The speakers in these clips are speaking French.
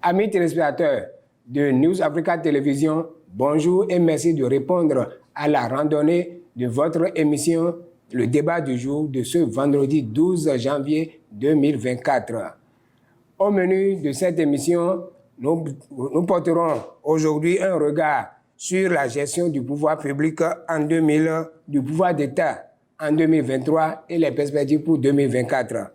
Amis téléspectateurs de News Africa Télévision, bonjour et merci de répondre à la randonnée de votre émission Le débat du jour de ce vendredi 12 janvier 2024. Au menu de cette émission, nous porterons aujourd'hui un regard sur la gestion du pouvoir public du pouvoir d'État en 2023 et les perspectives pour 2024.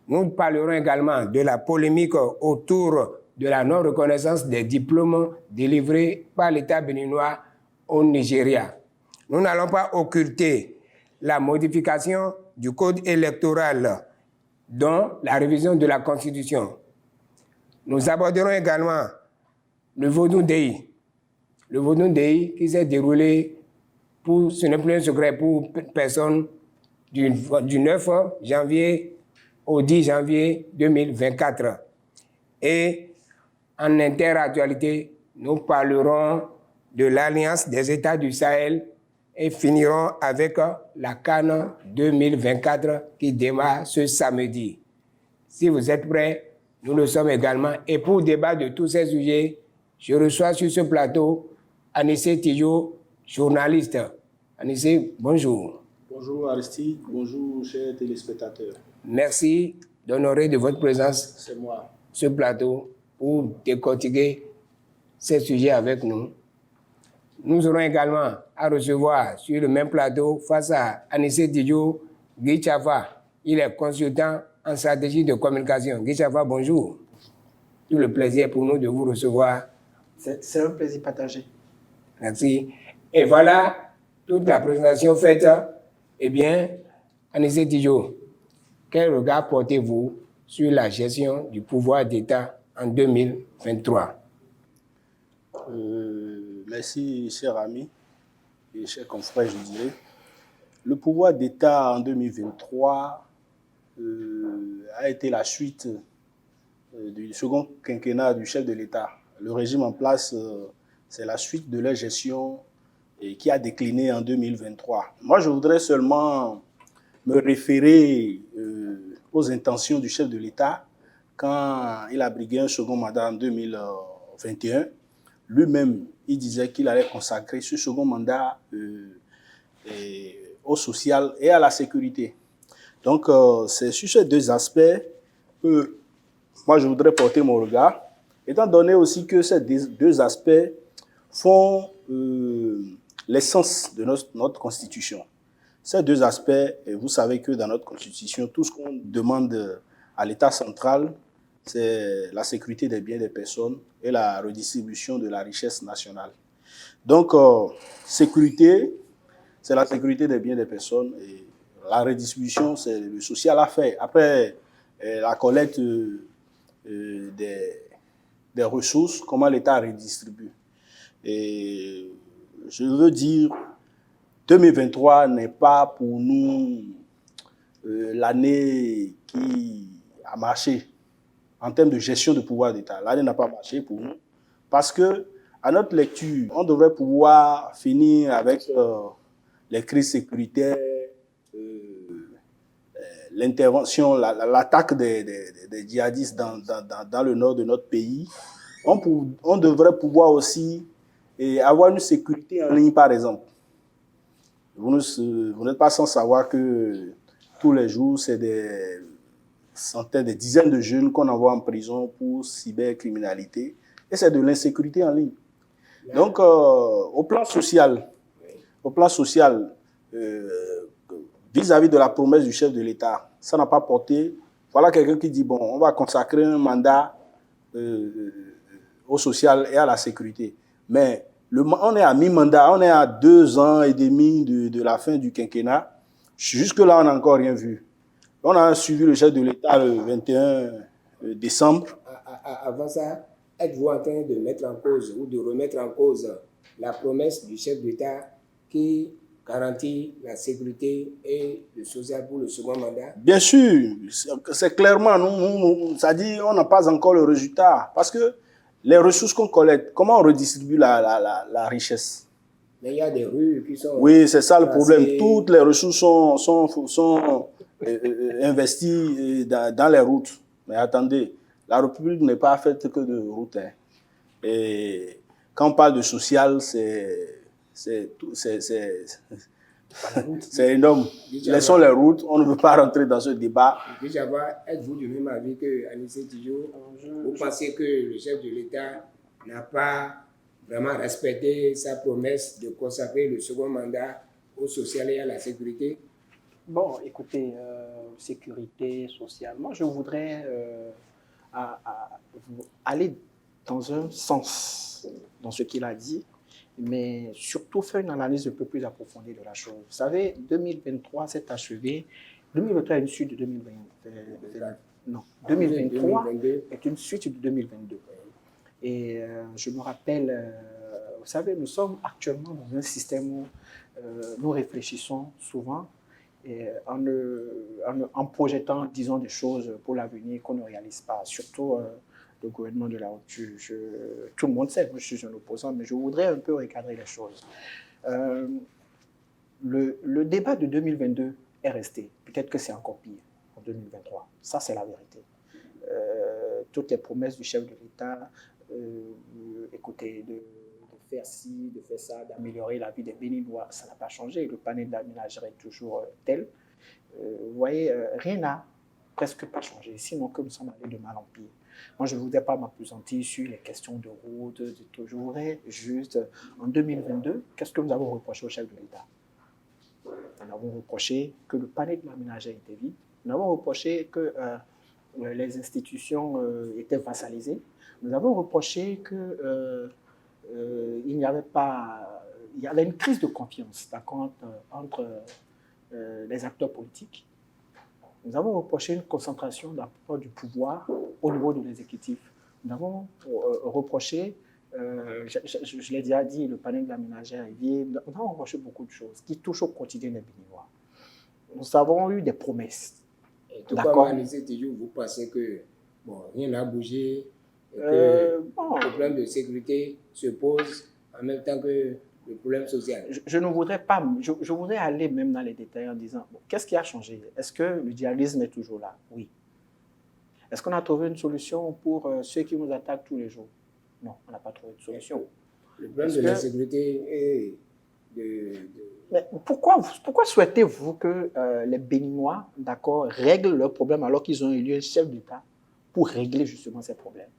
Nous parlerons également de la polémique autour de la non-reconnaissance des diplômes délivrés par l'État béninois au Nigeria. Nous n'allons pas occulter la modification du code électoral, dont la révision de la Constitution. Nous aborderons également le Vodou Day. Le Vodou Day qui s'est déroulé, ce n'est plus un secret pour personne, du 9 janvier au 10 janvier 2024. Et en interactualité, nous parlerons de l'Alliance des États du Sahel et finirons avec la CAN 2024 qui démarre ce samedi. Si vous êtes prêts, nous le sommes également. Et pour débattre de tous ces sujets, je reçois sur ce plateau Anissé Tijo, journaliste. Anissé, bonjour. Bonjour Aristide, bonjour chers téléspectateurs. Merci d'honorer de votre présence C'est moi. ce plateau pour décortiquer ces sujets avec nous. Nous aurons également à recevoir sur le même plateau, face à Anissé Tijo, Guy Chafa. Il est consultant en stratégie de communication. Guy Chafa, bonjour. Tout le plaisir pour nous de vous recevoir. C'est un plaisir partagé. Merci. Et voilà, toute la présentation faite. Eh bien, Anissé Tijo, quel regard portez-vous sur la gestion du pouvoir d'État en 2023? Merci, cher ami et chers confrères, je dirais. Le pouvoir d'État en 2023 a été la suite du second quinquennat du chef de l'État. Le régime en place, c'est la suite de leur gestion qui a décliné en 2023. Moi, je voudrais seulement me référer aux intentions du chef de l'État quand il a brigué un second mandat en 2021. Lui-même, il disait qu'il allait consacrer ce second mandat au social et à la sécurité. Donc, c'est sur ces deux aspects que moi, je voudrais porter mon regard, étant donné aussi que ces deux aspects font l'essence de notre Constitution. Ces deux aspects, et vous savez que dans notre Constitution, tout ce qu'on demande à l'État central, c'est la sécurité des biens des personnes et la redistribution de la richesse nationale. Donc, sécurité, c'est la sécurité des biens des personnes et la redistribution, c'est le social à faire. Après la collecte des ressources, comment l'État redistribue. Et je veux dire, 2023 n'est pas pour nous l'année qui a marché en termes de gestion de pouvoir d'État. L'année n'a pas marché pour nous parce que, à notre lecture, on devrait pouvoir finir avec les crises sécuritaires, l'intervention, l'attaque des djihadistes dans le nord de notre pays. On devrait pouvoir aussi avoir une sécurité en ligne, par exemple. Vous n'êtes pas sans savoir que tous les jours, c'est des centaines, des dizaines de jeunes qu'on envoie en prison pour cybercriminalité. Et c'est de l'insécurité en ligne. Donc, au plan social, vis-à-vis de la promesse du chef de l'État, ça n'a pas porté. Voilà quelqu'un qui dit, bon, on va consacrer un mandat au social et à la sécurité. Mais on est à mi-mandat, on est à 2 ans et demi de la fin du quinquennat. Jusque-là, on n'a encore rien vu. On a suivi le chef de l'État le 21 décembre. Avant ça, êtes-vous en train de mettre en cause ou de remettre en cause la promesse du chef d'État qui garantit la sécurité et le social pour le second mandat? Bien sûr, c'est clairement, ça dit on n'a pas encore le résultat. Parce que les ressources qu'on collecte, comment on redistribue la richesse? Mais il y a des rues qui sont... Oui, c'est ça le problème. Toutes les ressources sont investies dans les routes. Mais attendez, La République n'est pas faite que de routes. Hein. Et quand on parle de social, c'est énorme. Laissons les routes, on ne veut pas rentrer dans ce débat. Êtes-vous du même avis que Anissé Tidjo? Vous pensez que le chef de l'État n'a pas vraiment respecté sa promesse de consacrer le second mandat au social et à la sécurité? Bon, écoutez, sécurité sociale, moi je voudrais aller dans un sens dans ce qu'il a dit, mais surtout faire une analyse un peu plus approfondie de la chose. Vous savez, 2023 s'est achevé, 2023 est une suite de 2020. Non, 2023 est une suite de 2022. Et je me rappelle, vous savez, nous sommes actuellement dans un système où nous réfléchissons souvent et en projetant, disons, des choses pour l'avenir qu'on ne réalise pas, surtout le gouvernement de la haute. Tout le monde sait, moi je suis un opposant, mais je voudrais un peu recadrer les choses. Le débat de 2022 est resté. Peut-être que c'est encore pire en 2023. Ça, c'est la vérité. Toutes les promesses du chef de l'État, écoutez, de faire ci, de faire ça, d'améliorer la vie des Béninois, ça n'a pas changé. Le panier de la ménagère est toujours tel. Vous voyez, rien n'a presque pas changé, sinon que nous sommes allés de mal en pire. Moi, je ne voudrais pas m'appesantir sur les questions de route, de tout. Je voudrais juste, en 2022, qu'est-ce que nous avons reproché au chef de l'État? Nous avons reproché que le panier de la ménagère était vide. Nous avons reproché que les institutions étaient vassalisées. Nous avons reproché que il y avait une crise de confiance entre les acteurs politiques. Nous avons reproché une concentration du pouvoir au niveau de l'exécutif. Nous avons reproché, je l'ai déjà dit, le panel de la ménagère est vide. Nous avons reproché beaucoup de choses qui touchent au quotidien des Béninois. Nous avons eu des promesses. Et tout comme Anissé Tidjo, vous pensez que rien n'a bougé, et que le problème de sécurité se pose en même temps que le problème social? Je ne voudrais pas, je voudrais aller même dans les détails en disant, qu'est-ce qui a changé? Est-ce que le djihadisme est toujours là? Oui. Est-ce qu'on a trouvé une solution pour ceux qui nous attaquent tous les jours? Non, on n'a pas trouvé de solution. Le problème de la sécurité est Mais pourquoi souhaitez-vous que les Béninois, d'accord, règlent leurs problèmes alors qu'ils ont élu un chef d'État pour régler justement ces problèmes?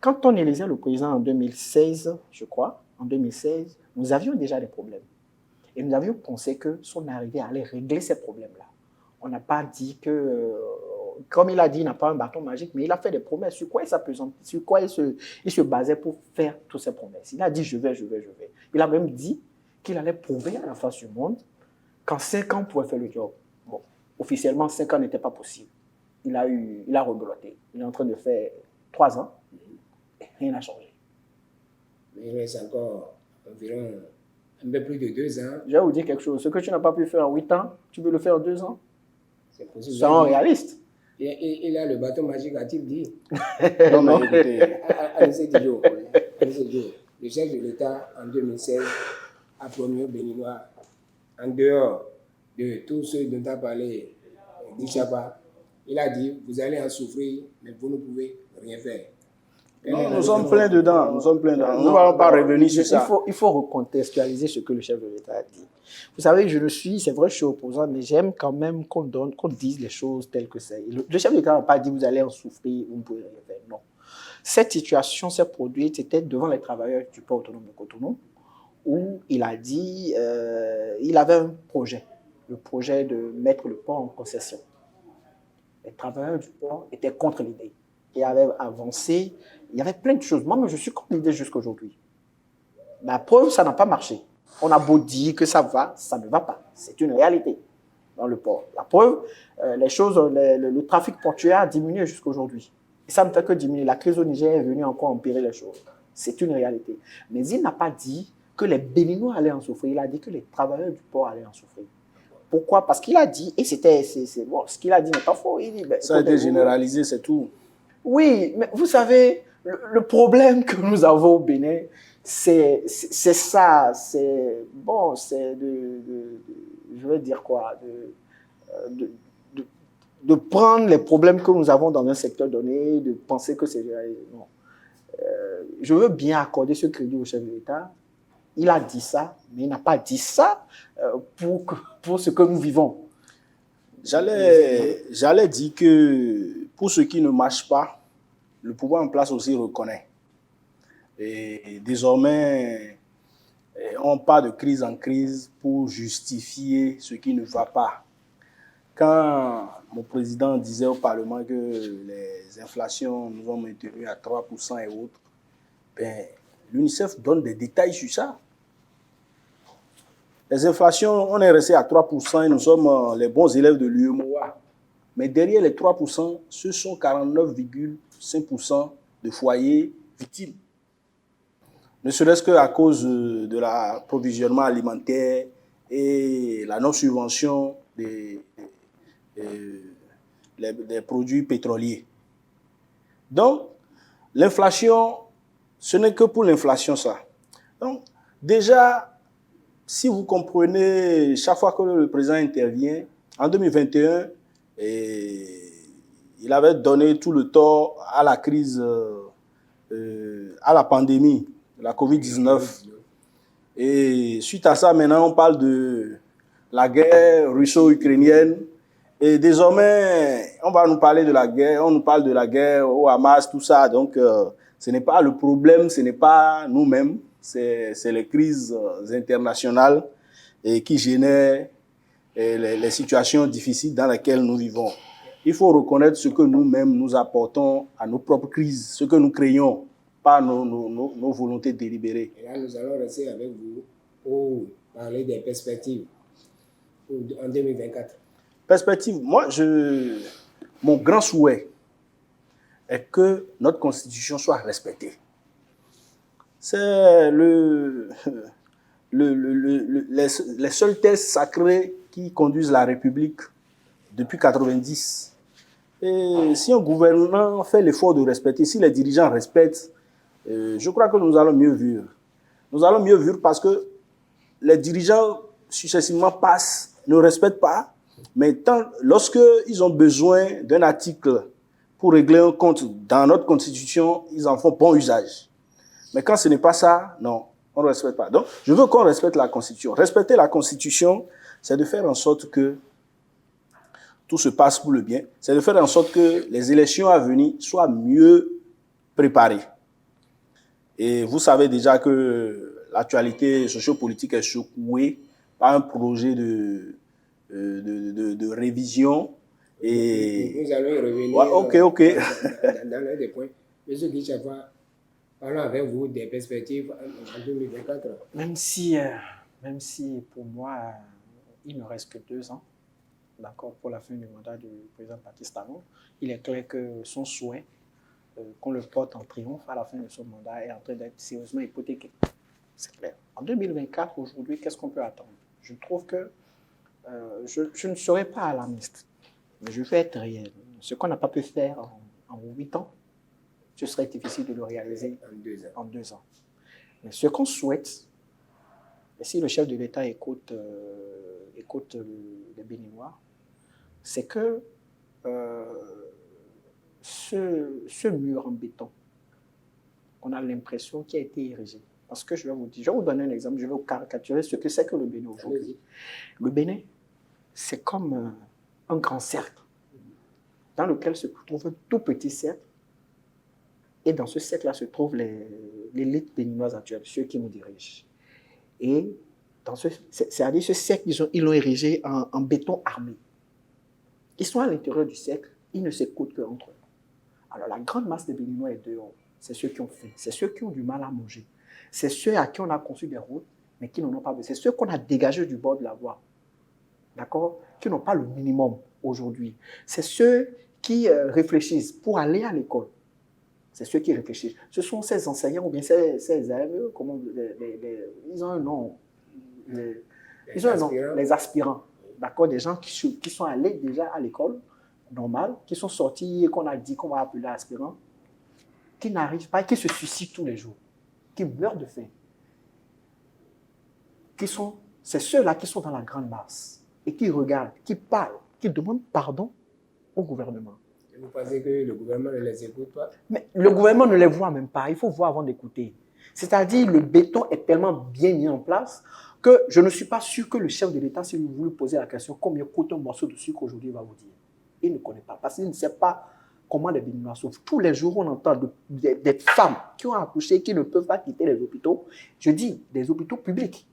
Quand on élisait le président en 2016, je crois, nous avions déjà des problèmes. Et nous avions pensé que son arrivée allait régler ces problèmes-là. On n'a pas dit que, comme il a dit, il n'a pas un bâton magique, mais il a fait des promesses. Sur quoi il s'appesantit, sur quoi il se basait pour faire toutes ces promesses? Il a dit, je vais. Il a même dit qu'il allait prouver à la face du monde qu'en 5 ans, on pouvait faire le job. Bon, officiellement, 5 ans n'était pas possible. Il a rebeloté. Il est en train de faire 3 ans. Rien n'a changé. Mais il reste encore environ un peu plus de 2 ans. Je vais vous dire quelque chose. Ce que tu n'as pas pu faire en 8 ans, tu peux le faire en 2 ans. C'est possible. Soyons réalistes. Il a le bâton magique, a-t-il dit? Non, mais écoutez. Anissé Tidjo, le chef de l'État en 2016 a promis aux Béninois, en dehors de tous ceux dont a parlé Dichaba, il a dit, vous allez en souffrir, mais vous ne pouvez rien faire. Non, nous sommes pleins dedans. Nous ne allons pas revenir sur ça. Il faut recontextualiser ce que le chef de l'État a dit. Vous savez, c'est vrai, je suis opposant, mais j'aime quand même qu'on dise les choses telles que c'est. Le chef de l'État n'a pas dit, vous allez en souffrir, vous ne pouvez rien faire. Non. Cette situation s'est produite, c'était devant les travailleurs du port autonome de Cotonou, où il a dit, il avait un projet, le projet de mettre le port en concession. Les travailleurs du port étaient contre l'idée. Ils avaient avancé, il y avait plein de choses. Moi, je suis contre l'idée jusqu'à aujourd'hui. La preuve, ça n'a pas marché. On a beau dire que ça va, ça ne va pas. C'est une réalité dans le port. La preuve, le trafic portuaire a diminué jusqu'à aujourd'hui. Et ça ne fait que diminuer. La crise au Niger est venue encore empirer les choses. C'est une réalité. Mais il n'a pas dit que les Béninois allaient en souffrir. Il a dit que les travailleurs du port allaient en souffrir. Pourquoi? Parce qu'il a dit, et bon, ce qu'il a dit n'est pas faux. Il dit, ça a été généralisé, c'est tout. Oui, mais vous savez, le problème que nous avons au Bénin, c'est ça. Je vais dire quoi? de prendre les problèmes que nous avons dans un secteur donné, de penser que c'est... Non. Je veux bien accorder ce crédit au chef de l'État. Il a dit ça, mais il n'a pas dit ça pour ce que nous vivons. J'allais dire que pour ce qui ne marche pas, le pouvoir en place aussi reconnaît. Et désormais, on part de crise en crise pour justifier ce qui ne va pas. Quand mon président disait au Parlement que les inflations nous ont maintenus à 3% et autres, ben, l'UNICEF donne des détails sur ça. Les inflations, on est resté à 3% et nous sommes les bons élèves de l'UEMOA. Mais derrière les 3%, ce sont 49,5% de foyers victimes. Ne serait-ce qu'à cause de l'approvisionnement alimentaire et la non-subvention des produits pétroliers. Donc, l'inflation, ce n'est que pour l'inflation ça. Donc, déjà, si vous comprenez, chaque fois que le président intervient, en 2021, il avait donné tout le tort à la crise, à la pandémie, la COVID-19. Et suite à ça, maintenant, on parle de la guerre russo-ukrainienne. Et désormais, on va nous parler de la guerre, on nous parle de la guerre au Hamas, tout ça. Donc, ce n'est pas le problème, ce n'est pas nous-mêmes, c'est les crises internationales qui génèrent les situations difficiles dans lesquelles nous vivons. Il faut reconnaître ce que nous-mêmes nous apportons à nos propres crises, ce que nous créons, pas nos volontés délibérées. Et là, nous allons rester avec vous pour parler des perspectives en 2024. Perspective, moi, mon grand souhait est que notre constitution soit respectée. C'est les seuls textes sacrés qui conduisent la République depuis 1990. Et si un gouvernement fait l'effort de respecter, si les dirigeants respectent, je crois que nous allons mieux vivre. Nous allons mieux vivre parce que les dirigeants successivement passent, ne respectent pas, mais lorsqu'ils ont besoin d'un article pour régler un compte dans notre constitution, ils en font bon usage. Mais quand ce n'est pas ça, non, on ne respecte pas. Donc, je veux qu'on respecte la constitution. Respecter la constitution, c'est de faire en sorte que tout se passe pour le bien. C'est de faire en sorte que les élections à venir soient mieux préparées. Et vous savez déjà que l'actualité sociopolitique est secouée par un projet de révision. Et nous allons y revenir ok. Dans l'un des points. Monsieur Guichava, parlons avec vous des perspectives en 2024. Même si pour moi, il ne reste que 2 ans, d'accord, pour la fin du mandat du président Patrice Talon, il est clair que son souhait qu'on le porte en triomphe à la fin de son mandat est en train d'être sérieusement hypothéqué. C'est clair. En 2024, aujourd'hui, qu'est-ce qu'on peut attendre? Je trouve que je ne serai pas alarmiste, mais je vais être réel. Ce qu'on n'a pas pu faire en 8 ans, ce serait difficile de le réaliser en 2 ans. Mais ce qu'on souhaite, et si le chef de l'État écoute les Béninois, c'est que ce mur en béton, on a l'impression qu'il a été érigé. Parce que je vais vous donner un exemple, je vais vous caricaturer ce que c'est que le Bénin aujourd'hui. Le Bénin, c'est comme un grand cercle dans lequel se trouve un tout petit cercle. Et dans ce cercle-là se trouve l'élite béninoise actuelle, ceux qui nous dirigent. Et c'est-à-dire ce cercle, ils l'ont érigé en béton armé. Ils sont à l'intérieur du cercle, ils ne s'écoutent qu'entre eux. Alors la grande masse des Béninois est dehors. C'est ceux qui ont faim, c'est ceux qui ont du mal à manger. C'est ceux à qui on a conçu des routes, mais qui n'en ont pas besoin. C'est ceux qu'on a dégagés du bord de la voie, d'accord, qui n'ont pas le minimum aujourd'hui. C'est ceux qui réfléchissent pour aller à l'école. C'est ceux qui réfléchissent. Ce sont ces enseignants ou bien ces élèves, ils ont un nom. Les aspirants. D'accord, des gens qui sont allés déjà à l'école normale, qui sont sortis et qu'on a dit qu'on va appeler aspirants, qui n'arrivent pas, qui se suicident tous les jours, qui meurent de faim. C'est ceux-là qui sont dans la grande masse et qui regardent, qui parlent, qui demandent pardon au gouvernement. Et vous pensez que le gouvernement ne les écoute pas? Mais le gouvernement ne les voit même pas. Il faut voir avant d'écouter. C'est-à-dire, le béton est tellement bien mis en place que je ne suis pas sûr que le chef de l'État, si vous lui posez la question combien coûte un morceau de sucre aujourd'hui, il va vous dire. Il ne connaît pas parce qu'il ne sait pas comment les Béninois souffrent. Tous les jours, on entend des femmes qui ont accouché, qui ne peuvent pas quitter les hôpitaux. Je dis des hôpitaux publics,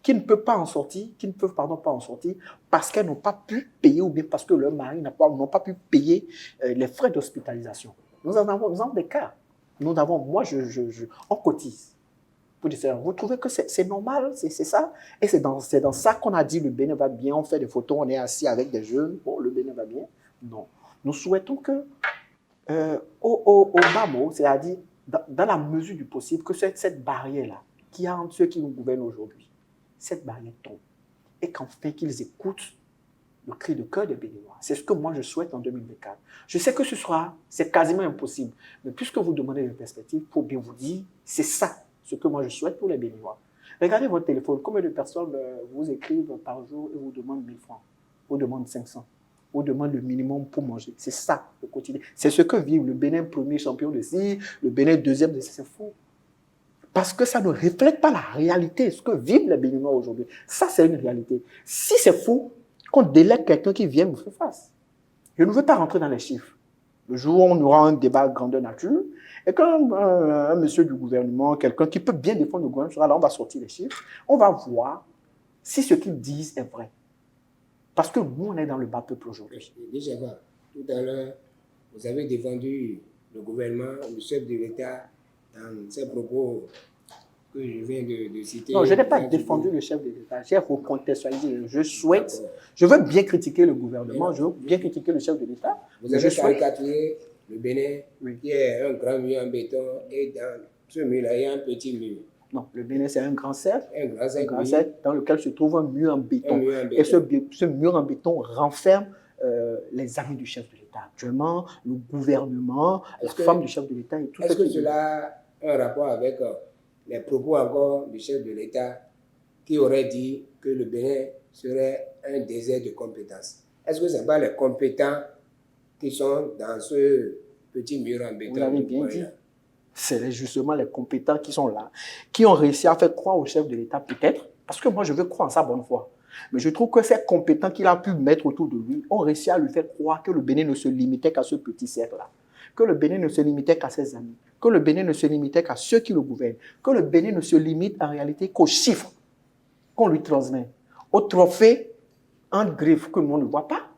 qui ne peuvent pas en sortir, pas en sortir parce qu'elles n'ont pas pu payer ou bien parce que leurs maris n'ont pas pu payer les frais d'hospitalisation. Nous en avons des cas. On cotise. Vous trouvez que c'est normal, c'est ça? Et c'est dans ça qu'on a dit le Bénin va bien, on fait des photos, on est assis avec des jeunes, bon, le Bénin va bien. Non. Nous souhaitons que, au bas mot, c'est-à-dire dans la mesure du possible, que cette barrière-là, qui a entre ceux qui nous gouvernent aujourd'hui, cette barrière tombe. Et qu'en fait, qu'ils écoutent le cri de cœur des Béninois. C'est ce que moi je souhaite en 2024. Je sais que c'est quasiment impossible. Mais puisque vous demandez une perspective, il faut bien vous dire, c'est ça ce que moi je souhaite pour les Béninois. Regardez votre téléphone, combien de personnes vous écrivent par jour et vous demandent 1000 francs, vous demandent 500, vous demandent le minimum pour manger. C'est ça le quotidien. C'est ce que vit le Bénin premier champion de ci, le Bénin deuxième de ci. C'est faux. Parce que ça ne reflète pas la réalité, ce que vivent les Béninois aujourd'hui. Ça, c'est une réalité. Si c'est faux, qu'on délègue quelqu'un qui vient me faire face. Je ne veux pas rentrer dans les chiffres. Le jour où on aura un débat grandeur nature, et quand un monsieur du gouvernement, quelqu'un qui peut bien défendre le gouvernement sera là, on va sortir les chiffres, on va voir si ce qu'ils disent est vrai. Parce que nous, on est dans le bas peuple aujourd'hui. Déjà, tout à l'heure, vous avez défendu le gouvernement, le chef de l'État, dans ses propos que je viens de citer. Non, je n'ai pas défendu le chef de l'État. J'ai recontextualisé. Je veux bien critiquer le gouvernement, je veux bien critiquer le chef de l'État. Vous avez caricaturé le Bénin, oui, qui est un grand mur en béton, et dans ce mur-là, il y a un petit mur. Non, le Bénin, c'est un grand cercle. Un grand cercle, dans lequel se trouve un mur en béton. Et ce mur en béton renferme les amis du chef de l'État. Actuellement, le gouvernement, la femme du chef de l'État et tout ça. Est-ce que cela a un rapport avec les propos encore du chef de l'État qui aurait dit que le Bénin serait un désert de compétences? Est-ce que ce n'est pas les compétents qui sont dans ce petit mur en béton? Vous l'avez bien dit. C'est justement les compétents qui sont là, qui ont réussi à faire croire au chef de l'État peut-être, parce que moi je veux croire en sa bonne foi. Mais je trouve que ces compétents qu'il a pu mettre autour de lui ont réussi à lui faire croire que le Bénin ne se limitait qu'à ce petit cercle-là, que le Bénin ne se limitait qu'à ses amis, que le Bénin ne se limitait qu'à ceux qui le gouvernent, que le Bénin ne se limite en réalité qu'aux chiffres qu'on lui transmet, aux trophées en griffe que nous ne voit pas.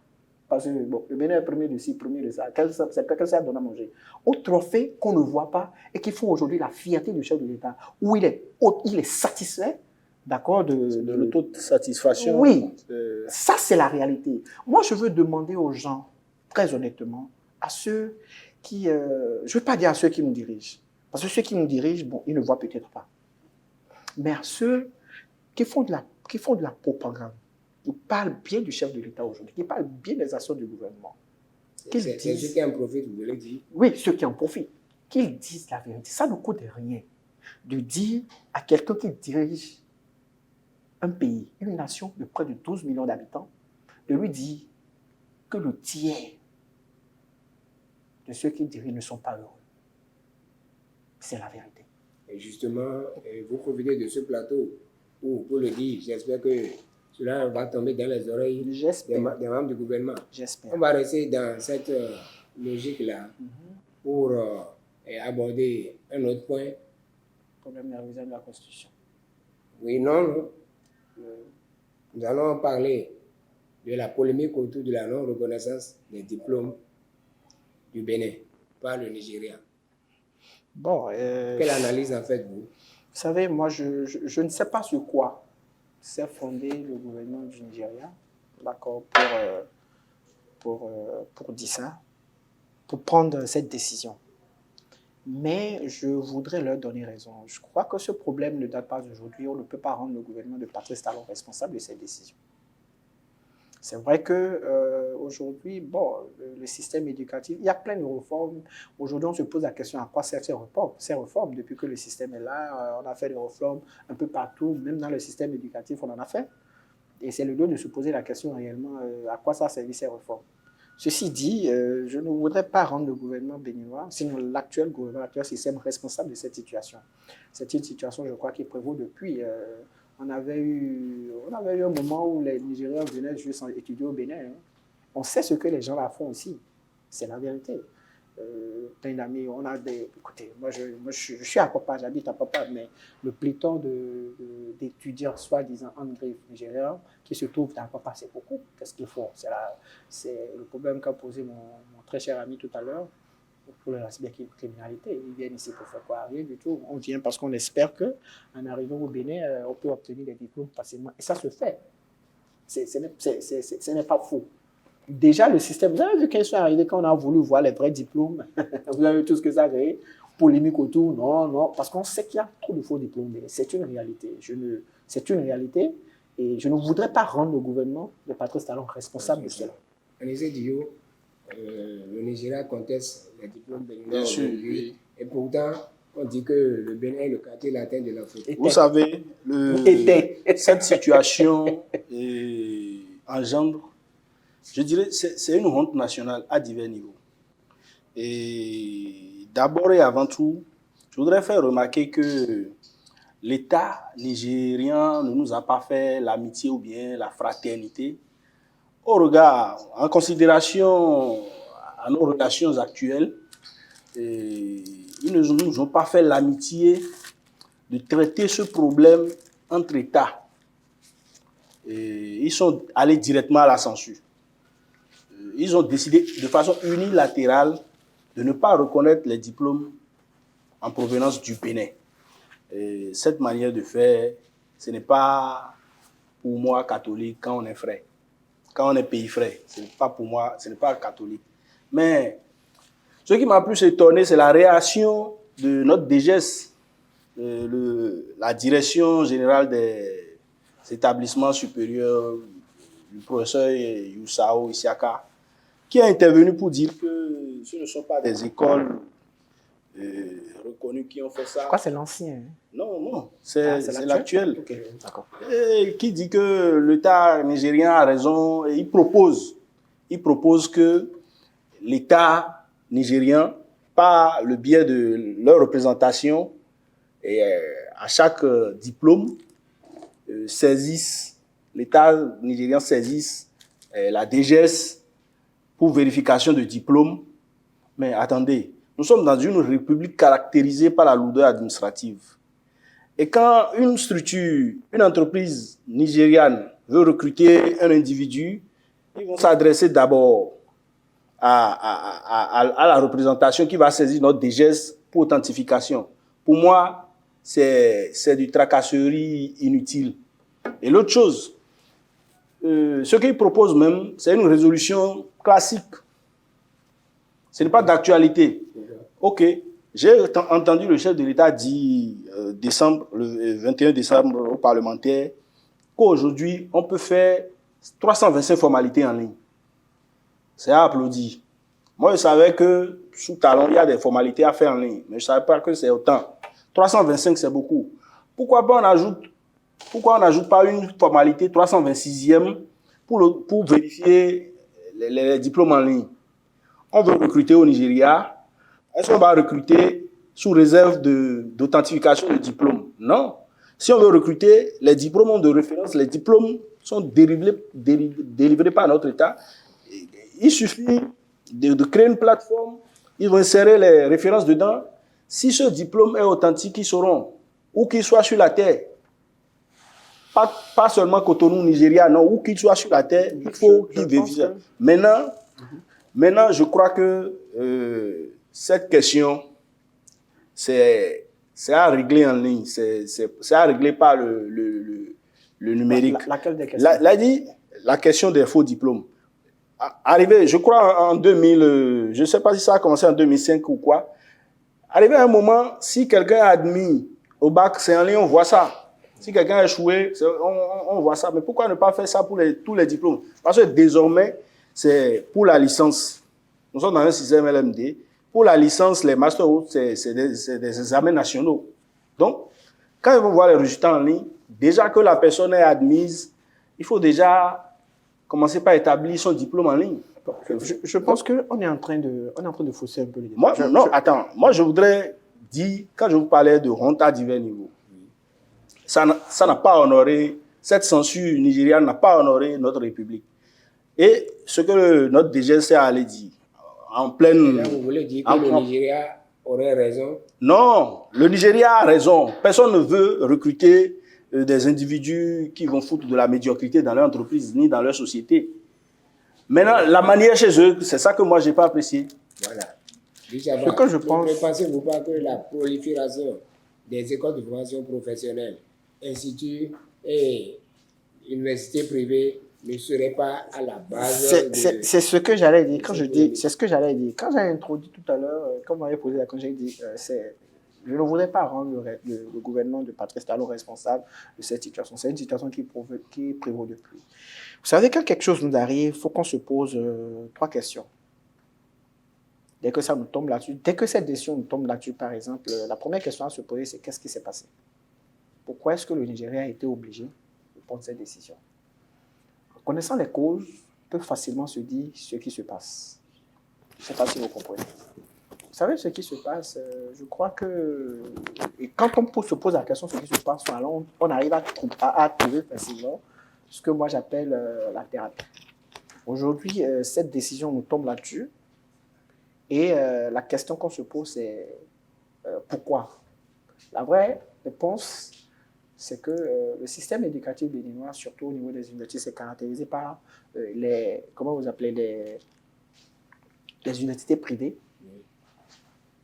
Parce que bon, le Bénin est premier de ci, premier de ça. C'est quelqu'un qui a donné à manger. Aux trophées qu'on ne voit pas et qui font aujourd'hui la fierté du chef de l'État, où il est satisfait, d'accord, de l'autosatisfaction. Oui, ça c'est la réalité. Moi, je veux demander aux gens, très honnêtement, à ceux qui, je ne veux pas dire à ceux qui nous dirigent, parce que ceux qui nous dirigent, bon, ils ne voient peut-être pas. Mais à ceux qui font de la propagande, qui parlent bien du chef de l'État aujourd'hui, qui parlent bien des actions du gouvernement. C'est ceux qui en profitent, vous le dites. Oui, ceux qui en profitent. Qu'ils disent la vérité. Ça ne coûte rien de dire à quelqu'un qui dirige un pays, une nation de près de 12 millions d'habitants, de lui dire que le tiers de ceux qui dirigent ne sont pas heureux. C'est la vérité. Et justement, vous profitez de ce plateau pour le dire. J'espère que cela va tomber dans les oreilles des membres du gouvernement. J'espère. On va rester dans cette logique-là pour aborder un autre point. Problème de la révision de la Constitution. Oui, non. Nous allons parler de la polémique autour de la non-reconnaissance des diplômes du Bénin par le Nigeria. Bon, quelle analyse en faites-vous? Vous savez, moi, je ne sais pas sur quoi s'est fondé le gouvernement du Nigeria, d'accord, pour dire ça, pour prendre cette décision. Mais je voudrais leur donner raison. Je crois que ce problème ne date pas d'aujourd'hui. On ne peut pas rendre le gouvernement de Patrice Talon responsable de cette décision. C'est vrai qu'aujourd'hui, bon, le système éducatif, il y a plein de réformes. Aujourd'hui, on se pose la question à quoi servent ces réformes. Depuis que le système est là, on a fait des réformes un peu partout, même dans le système éducatif, on en a fait. Et c'est le lieu de se poser la question réellement à quoi ça a servi ces réformes. Ceci dit, je ne voudrais pas rendre le gouvernement béninois, sinon l'actuel gouvernement, l'actuel système responsable de cette situation. C'est une situation, je crois, qui prévaut depuis. On avait eu un moment où les Nigériens venaient juste étudier au Bénin. Hein. On sait ce que les gens là font aussi. C'est la vérité. Plein d'amis, on a des... Écoutez, moi je suis à Papa, j'habite à Papa, mais le pléthore d'étudiants, soi-disant en griffe nigériens, qui se trouvent à Papa, c'est beaucoup. Qu'est-ce qu'ils font? C'est le problème qu'a posé mon très cher ami tout à l'heure pour la cybercriminalité. Ils viennent ici pour faire quoi? Rien du tout. On vient parce qu'on espère qu'en arrivant au Bénin, on peut obtenir des diplômes facilement. Et ça se fait. Ce n'est pas faux. Déjà, le système, vous avez vu quand ils sont arrivés, quand on a voulu voir les vrais diplômes, vous avez vu tout ce que ça a créé, polémique autour, non, parce qu'on sait qu'il y a trop de faux diplômes, mais c'est une réalité. C'est une réalité et je ne voudrais pas rendre le gouvernement de Patrice Talon responsable de cela. Anicet Dio, le Nigeria conteste les diplômes béninois. Bien sûr, oui. Et pourtant, on dit que le Bénin est le quartier latin de l'Afrique. Vous savez, cette situation engendre, je dirais, c'est une honte nationale à divers niveaux. Et d'abord et avant tout, je voudrais faire remarquer que l'État nigérien ne nous a pas fait l'amitié ou bien la fraternité. Au regard, en considération à nos relations actuelles, ils ne nous ont pas fait l'amitié de traiter ce problème entre États. Ils sont allés directement à la censure. Ils ont décidé de façon unilatérale de ne pas reconnaître les diplômes en provenance du Bénin. Et cette manière de faire, ce n'est pas pour moi catholique quand on est frère. Quand on est pays frère, ce n'est pas pour moi, ce n'est pas catholique. Mais ce qui m'a plus étonné, c'est la réaction de notre DGS, la direction générale des établissements supérieurs, du professeur Youssao Isiaka, qui a intervenu pour dire que ce ne sont pas des écoles reconnues qui ont fait ça. Je crois que c'est l'ancien. Non, c'est l'actuel. Okay, d'accord. Et qui dit que l'État nigérien a raison et il propose que l'État nigérien, par le biais de leur représentation, et à chaque diplôme, l'État nigérien saisisse la DGS pour vérification de diplôme. Mais attendez, nous sommes dans une république caractérisée par la lourdeur administrative. Et quand une entreprise nigériane veut recruter un individu, ils vont s'adresser d'abord à la représentation qui va saisir notre DGS pour authentification. Pour moi, c'est du tracasserie inutile. Et l'autre chose, ce qu'ils proposent même, c'est une résolution classique. Ce n'est pas d'actualité. Ok, j'ai entendu le chef de l'État dire le 21 décembre aux parlementaires qu'aujourd'hui, on peut faire 325 formalités en ligne. C'est à applaudir. Moi, je savais que sous Talon, il y a des formalités à faire en ligne, mais je ne savais pas que c'est autant. 325, c'est beaucoup. Pourquoi on n'ajoute pas une formalité 326e pour vérifier les diplômes en ligne? On veut recruter au Nigeria. Est-ce qu'on va recruter sous réserve d'authentification de diplôme? Non. Si on veut recruter, les diplômes ont de référence, les diplômes sont délivrés par notre État. Il suffit de créer une plateforme, ils vont insérer les références dedans. Si ce diplôme est authentique, ils sauront, où qu'il soit sur la terre. Pas seulement Cotonou, Nigeria, non, où qu'il soit sur la terre, il faut qu'ils vérifient. Maintenant, je crois que cette question, c'est à régler en ligne, c'est à régler par le numérique. Laquelle des questions? La question des faux diplômes. Arrivé, je crois en 2000, je ne sais pas si ça a commencé en 2005 ou quoi. Arrivé à un moment, si quelqu'un est admis au bac, c'est en ligne, on voit ça. Si quelqu'un a échoué, on voit ça. Mais pourquoi ne pas faire ça pour tous les diplômes? Parce que désormais, c'est pour la licence. Nous sommes dans un système LMD. Pour la licence, les masters, c'est des examens nationaux. Donc, quand ils vont voir les résultats en ligne, déjà que la personne est admise, il faut déjà commencer par établir son diplôme en ligne. Je pense qu'on est en train de fausser un peu les débats. Moi, je voudrais dire, quand je vous parlais de honte à divers niveaux, ça n'a pas honoré, cette censure nigériane n'a pas honoré notre République. Et ce que notre DGC allait dire, en pleine... Là, vous voulez dire que le Nigeria aurait raison? Non, le Nigeria a raison. Personne ne veut recruter des individus qui vont foutre de la médiocrité dans leur entreprise ni dans leur société. Maintenant, la manière chez eux, c'est ça que moi, je n'ai pas apprécié. Voilà. Ce que je pense... Ne pensez-vous pas que la prolifération des écoles de formation professionnelle, instituts et universités privées ne serait pas à la base C'est ce que j'allais dire. C'est ce que j'allais dire. Quand j'ai introduit tout à l'heure, quand vous m'avez posé la question, j'ai dit je ne voudrais pas rendre le gouvernement de Patrice Talon responsable de cette situation. C'est une situation qui prévaut depuis. Vous savez, quand quelque chose nous arrive, il faut qu'on se pose 3 questions. Dès que ça nous tombe là-dessus, dès que cette décision nous tombe là-dessus, par exemple, la première question à se poser, c'est qu'est-ce qui s'est passé? Pourquoi est-ce que le Nigeria a été obligé de prendre cette décision? En connaissant les causes, on peut facilement se dire ce qui se passe. Je ne sais pas si vous comprenez. Vous savez ce qui se passe, je crois que et quand on se pose la question de ce qui se passe, on arrive à trouver facilement ce que moi j'appelle la thérapie. Aujourd'hui, cette décision nous tombe là-dessus et la question qu'on se pose, c'est pourquoi? La vraie réponse, c'est que le système éducatif béninois, surtout au niveau des universités, c'est caractérisé par les universités privées.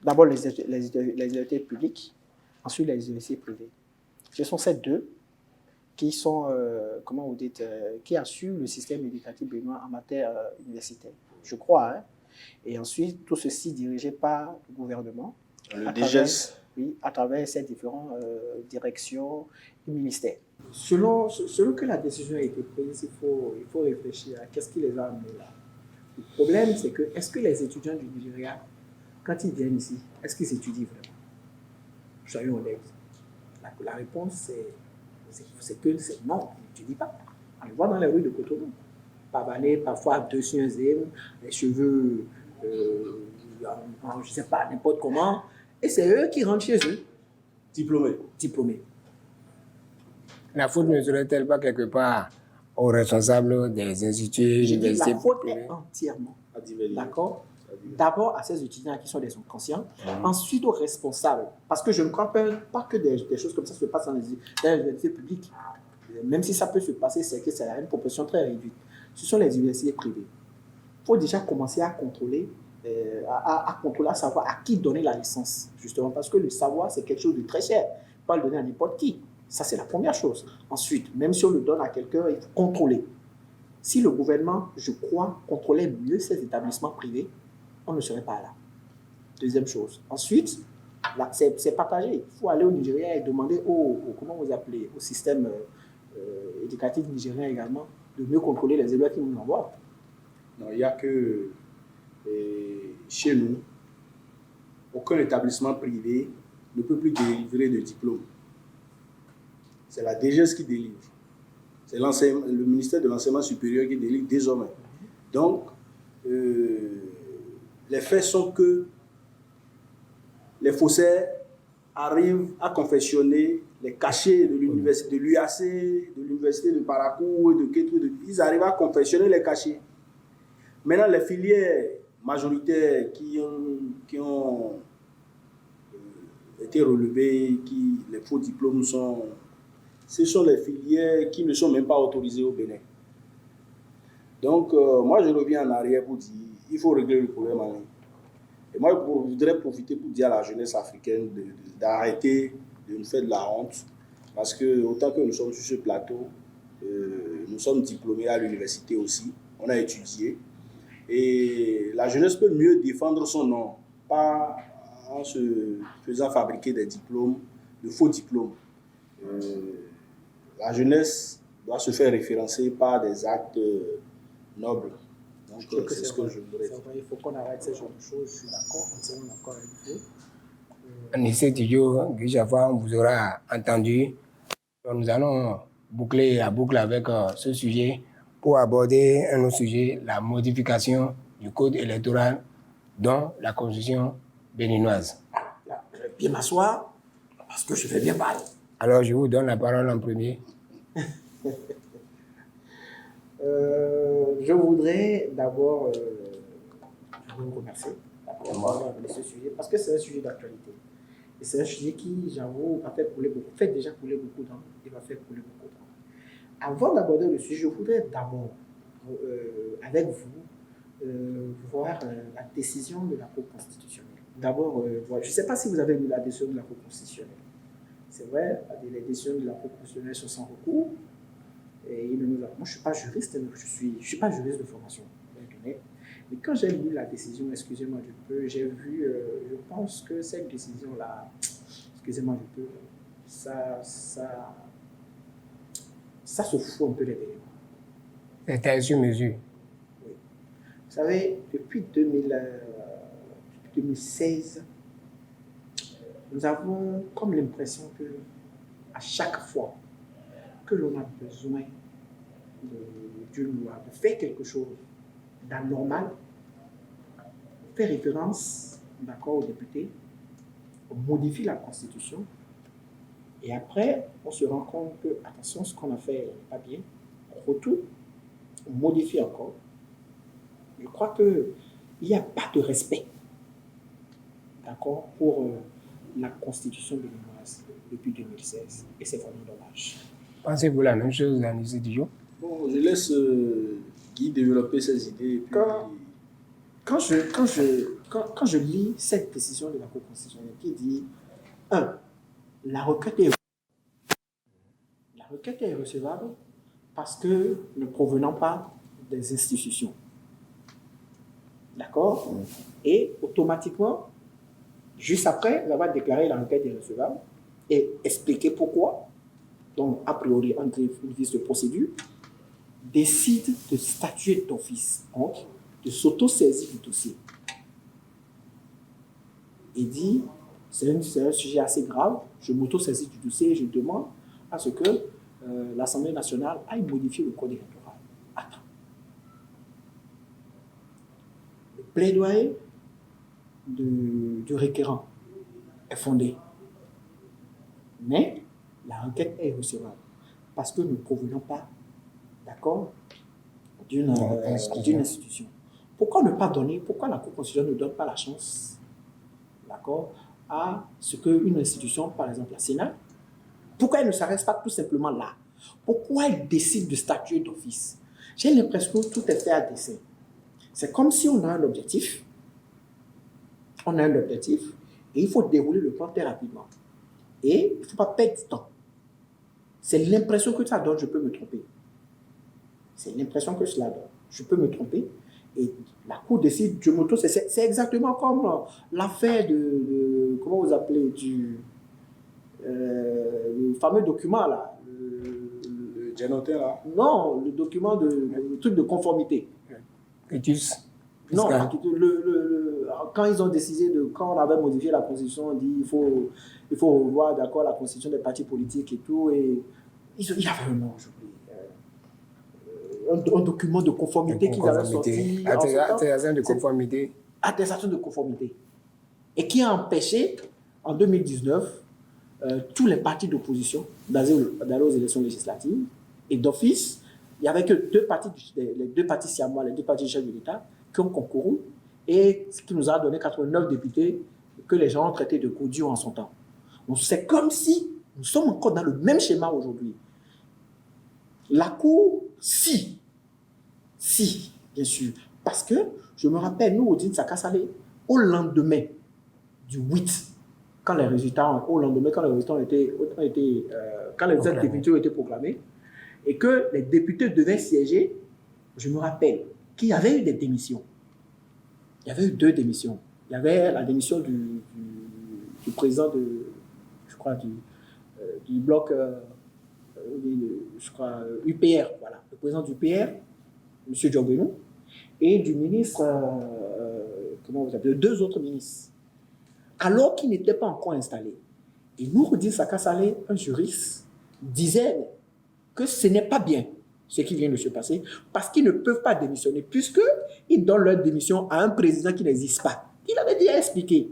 D'abord les universités publiques, ensuite les universités privées. Ce sont ces deux qui sont, qui assurent le système éducatif béninois en matière universitaire, je crois. Hein. Et ensuite, tout ceci dirigé par le gouvernement. Le DGS. Oui, à travers ces différentes directions et ministères. Selon que la décision a été prise, il faut réfléchir à qu'est-ce qui les a amenés là. Le problème, c'est que est-ce que les étudiants du Nigeria, quand ils viennent ici, est-ce qu'ils étudient vraiment? Soyons honnêtes. La réponse, c'est que c'est non, ils n'étudient pas. On les voit dans les rues de Cotonou. Pavané, parfois dessus un zème, les cheveux, je ne sais pas, n'importe comment. Et c'est eux qui rentrent chez eux. Diplômés. La faute ne serait-elle pas quelque part aux responsables des instituts, universités? La faute est entièrement. D'accord? D'abord à ces étudiants qui sont des conscients, ensuite aux responsables. Parce que je ne crois pas que des choses comme ça se passent dans les universités publiques. Même si ça peut se passer, c'est que c'est une proportion très réduite. Ce sont les universités privées. Il faut déjà commencer à contrôler, à savoir à qui donner la licence, justement, parce que le savoir, c'est quelque chose de très cher. Il ne faut pas le donner à n'importe qui. Ça, c'est la première chose. Ensuite, même si on le donne à quelqu'un, il faut contrôler. Si le gouvernement, je crois, contrôlait mieux ces établissements privés, on ne serait pas là. Deuxième chose. Ensuite, c'est partagé. Il faut aller au Nigeria et demander comment vous appelez, au système éducatif nigérien également, de mieux contrôler les élèves qui nous envoient. Non, il n'y a que chez nous, aucun établissement privé ne peut plus délivrer de diplôme. C'est la DGS qui délivre. C'est le ministère de l'Enseignement supérieur qui délivre désormais. Donc, les faits sont que les faussaires arrivent à confectionner les cachets de l'université, de l'UAC, de l'université de Parakou et de Kétou. Ils arrivent à confectionner les cachets. Maintenant, les filières majoritaires qui ont été relevées, les faux diplômes ce sont les filières qui ne sont même pas autorisées au Bénin. Donc, moi, je reviens en arrière pour dire il faut régler le problème en ligne. Et moi, je voudrais profiter pour dire à la jeunesse africaine d'arrêter de nous faire de la honte. Parce que, autant que nous sommes sur ce plateau, nous sommes diplômés à l'université aussi. On a étudié. Et la jeunesse peut mieux défendre son nom, pas en se faisant fabriquer des diplômes, de faux diplômes. La jeunesse doit se faire référencer par des actes nobles. Donc, c'est ce que je voudrais dire. Il faut qu'on arrête ce genre de choses. Je suis d'accord, entièrement d'accord avec vous. En ce studio, on vous aura entendu. Nous allons boucler la boucle avec ce sujet pour aborder un autre sujet, la modification du code électoral dans la constitution béninoise. Je vais bien m'asseoir parce que je vais bien parler. Alors, je vous donne la parole en premier. Je voudrais d'abord vous remercier d'avoir abordé ce sujet parce que c'est un sujet d'actualité. Et c'est un sujet qui, j'avoue, a fait couler beaucoup, fait déjà couler beaucoup d'encre et va faire couler beaucoup d'encre. Avant d'aborder le sujet, je voudrais d'abord, avec vous, voir la décision de la Cour constitutionnelle. D'abord, je ne sais pas si vous avez lu la décision de la Cour constitutionnelle. C'est vrai, les décisions de la Cour constitutionnelle sont sans recours. Et moi, je ne suis pas juriste, je suis pas juriste de formation. Mais quand j'ai lu la décision, excusez-moi du peu, j'ai vu, je pense que cette décision-là, excusez-moi du peu, ça se fout un peu des délais. C'était sur mesure. Oui. Vous savez, depuis 2016, nous avons comme l'impression que à chaque fois que l'on a besoin d'une loi, de faire quelque chose d'anormal, on fait référence, d'accord, aux députés, on modifie la Constitution, et après, on se rend compte que, attention, ce qu'on a fait n'est pas bien, on retourne, on modifie encore. Je crois qu'il n'y a pas de respect, d'accord, pour la Constitution béninoise depuis 2016, et c'est vraiment dommage. Pensez-vous la même chose, Anissi Dijon? Bon, je laisse Guy développer ses idées. Et puis... Quand je lis cette décision de la Cour constitutionnelle qui dit 1. La requête est irrecevable parce que ne provenant pas des institutions. D'accord? Et automatiquement, juste après, on va déclarer la requête irrecevable et expliquer pourquoi. Donc, a priori, un vice de procédure, décide de statuer d'office, donc de s'auto-saisir du dossier. Et dit, c'est un sujet assez grave, je m'auto-saisis du dossier et je demande à ce que l'Assemblée nationale aille modifier le code électoral. Attends. Le plaidoyer du requérant est fondé. Mais la requête est irrecevable parce que nous ne provenons pas, d'accord, d'une institution. Pourquoi ne pas donner, pourquoi la Cour constitutionnelle ne donne pas la chance, d'accord, à ce qu'une institution, par exemple la Sénat, pourquoi elle ne s'arrête pas tout simplement là? Pourquoi elle décide de statuer d'office? J'ai l'impression que tout est fait à dessein. C'est comme si on a un objectif, et il faut dérouler le plan très rapidement. Et il ne faut pas perdre du temps. C'est l'impression que ça donne, je peux me tromper. C'est l'impression que cela donne. Je peux me tromper. Et la Cour décide, je m'auto, c'est exactement comme l'affaire de comment vous appelez, le fameux document là. Le Genotin là? Non, le document le truc de conformité. Non, quand ils ont décidé quand on avait modifié la Constitution, on dit il faut revoir d'accord la Constitution des partis politiques et tout. Et il y avait un nom, j'oublie. Un document de conformité qu'ils avaient sorti. Attestation de conformité. Attestation de conformité. Et qui a empêché, en 2019, tous les partis d'opposition d'aller aux élections législatives. Et d'office, il n'y avait que les deux partis siamois, les deux partis du chef de l'État, qui ont concouru. Et ce qui nous a donné 89 députés que les gens ont traités de godilles en son temps. Donc c'est comme si nous sommes encore dans le même schéma aujourd'hui. La Cour, si, bien sûr, parce que je me rappelle, nous, au Dine Sakasalé, au lendemain du 8, quand les résultats quand les députés ont été proclamés, et que les députés devaient siéger, je me rappelle qu'il y avait eu des démissions. Il y avait eu 2 démissions. Il y avait la démission du président du bloc, UPR, voilà, le président du UPR, M. Djobénou, et du ministre, comment vous appelez, 2 autres ministres, alors qu'ils n'étaient pas encore installés. Et Nouroudine Sakasalé, un juriste, disait que ce n'est pas bien, ce qui vient de se passer, parce qu'ils ne peuvent pas démissionner, puisqu'ils donnent leur démission à un président qui n'existe pas. Il avait déjà expliqué.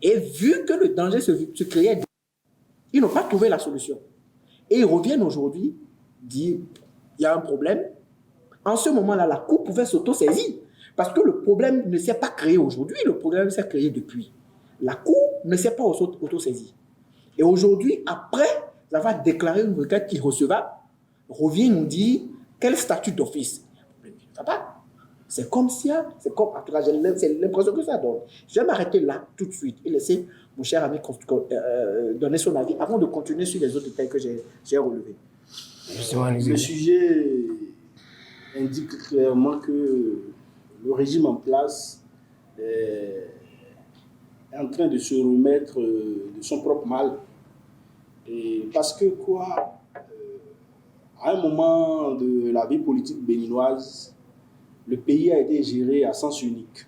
Et vu que le danger se créait, ils n'ont pas trouvé la solution. Et ils reviennent aujourd'hui, dire il y a un problème. En ce moment-là, la Cour pouvait s'auto-saisir. Parce que le problème ne s'est pas créé aujourd'hui, le problème s'est créé depuis. La Cour ne s'est pas auto-saisie. Et aujourd'hui, après avoir déclaré une requête irrecevable, revient nous dire quel statut d'office. Ça va. C'est comme si, c'est comme, en tout cas, c'est l'impression que ça donne. Je vais m'arrêter là tout de suite et laisser mon cher ami donner son avis avant de continuer sur les autres détails que j'ai relevés. Le sujet indique clairement que le régime en place est en train de se remettre de son propre mal. Et parce que quoi, à un moment de la vie politique béninoise, le pays a été géré à sens unique.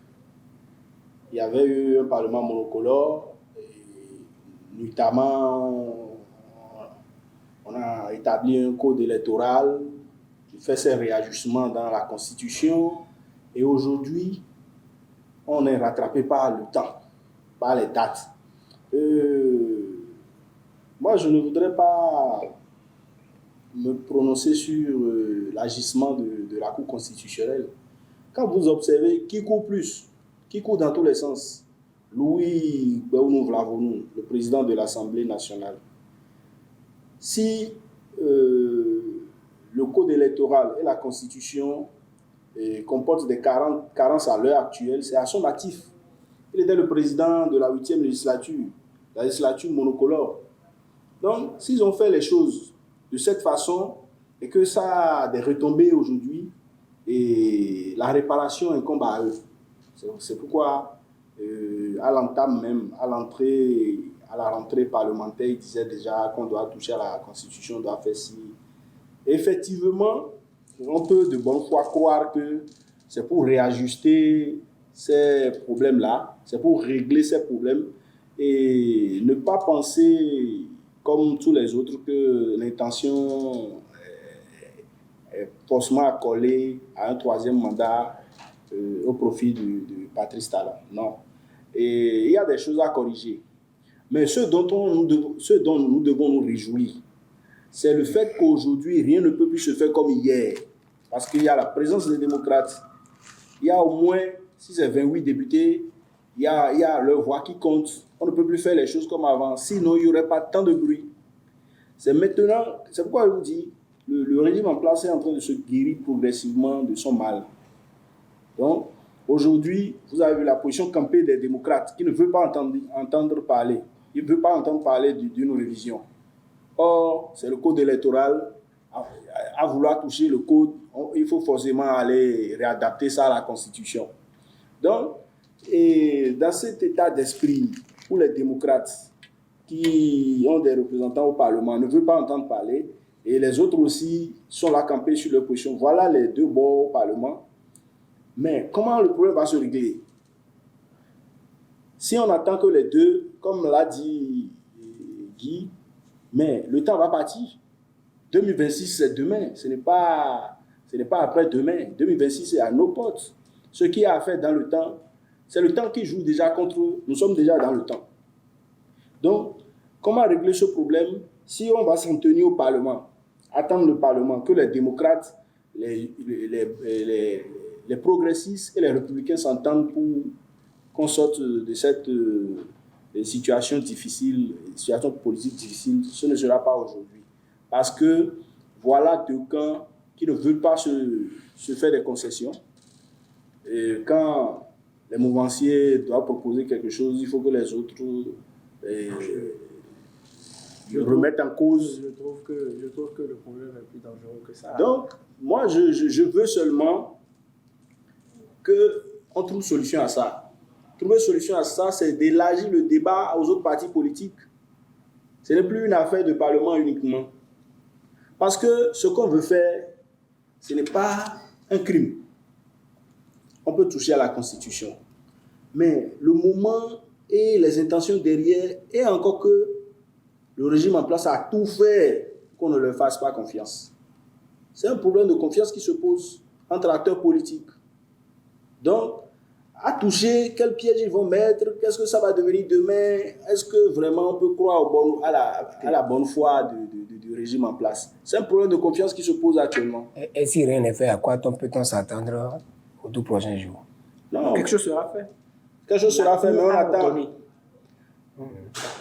Il y avait eu un parlement monocolore, et notamment on a établi un code électoral qui fait ses réajustements dans la Constitution, et aujourd'hui, on est rattrapé par le temps, par les dates. Moi, je ne voudrais pas me prononcer sur l'agissement de la Cour constitutionnelle. Quand vous observez qui court plus, qui court dans tous les sens, Louis Béounou Vlavonou, le président de l'Assemblée nationale, si le code électoral et la Constitution comportent des carences à l'heure actuelle, c'est à son actif. Il était le président de la 8e législature, la législature monocolore. Donc, s'ils ont fait les choses de cette façon et que ça a des retombées aujourd'hui, et la réparation incombe à eux. C'est pourquoi, à l'entame même, à la rentrée parlementaire, ils disaient déjà qu'on doit toucher à la Constitution, on doit faire ci. Effectivement, on peut de bonne foi croire que c'est pour réajuster ces problèmes-là, c'est pour régler ces problèmes et ne pas penser, comme tous les autres, que l'intention est forcément accolée à un troisième mandat au profit de Patrice Talon. Non. Et il y a des choses à corriger. Mais ce dont nous devons nous réjouir, c'est le fait qu'aujourd'hui, rien ne peut plus se faire comme hier. Parce qu'il y a la présence des démocrates. Il y a au moins, si c'est 28 députés, il y a leur voix qui compte. On ne peut plus faire les choses comme avant. Sinon, il n'y aurait pas tant de bruit. C'est maintenant, c'est pourquoi je vous dis, le régime en place est en train de se guérir progressivement de son mal. Donc, aujourd'hui, vous avez vu la position campée des démocrates qui ne veulent pas entendre parler. Ils ne veulent pas entendre parler d'une révision. Or, c'est le code électoral. À vouloir toucher le code, il faut forcément aller réadapter ça à la Constitution. Donc, et dans cet état d'esprit où les démocrates qui ont des représentants au Parlement ne veulent pas entendre parler, et les autres aussi sont là campés sur leur position. Voilà les deux bords au Parlement. Mais comment le problème va se régler? Si on attend que les deux, comme l'a dit Guy, mais le temps va partir. 2026, c'est demain. Ce n'est pas après-demain. 2026, c'est à nos portes. Ce qui a à faire dans le temps, c'est le temps qui joue déjà contre eux. Nous sommes déjà dans le temps. Donc, comment régler ce problème si on va s'en tenir au Parlement, attendre le Parlement, que les démocrates, les progressistes et les républicains s'entendent pour qu'on sorte de cette situation difficile, situation politique difficile, ce ne sera pas aujourd'hui. Parce que voilà deux camps qui ne veulent pas se faire des concessions. Et quand les mouvanciers doivent proposer quelque chose, il faut que les autres remettent en cause. Je trouve que le problème est plus dangereux que ça. Donc, moi, je veux seulement qu'on trouve solution à ça. Trouver solution à ça, c'est d'élargir le débat aux autres partis politiques. Ce n'est plus une affaire de Parlement uniquement. Parce que ce qu'on veut faire, ce n'est pas un crime. On peut toucher à la Constitution. Mais le moment et les intentions derrière, et encore que le régime en place a tout fait qu'on ne leur fasse pas confiance. C'est un problème de confiance qui se pose entre acteurs politiques. Donc, à toucher, quel piège ils vont mettre, qu'est-ce que ça va devenir demain, est-ce que vraiment on peut croire à la bonne foi du régime en place? C'est un problème de confiance qui se pose actuellement. Et si rien n'est fait, à quoi peut-on s'attendre aux 2 prochains jours? Non, Quelque chose sera fait. quelque chose sera fait, mais on attend.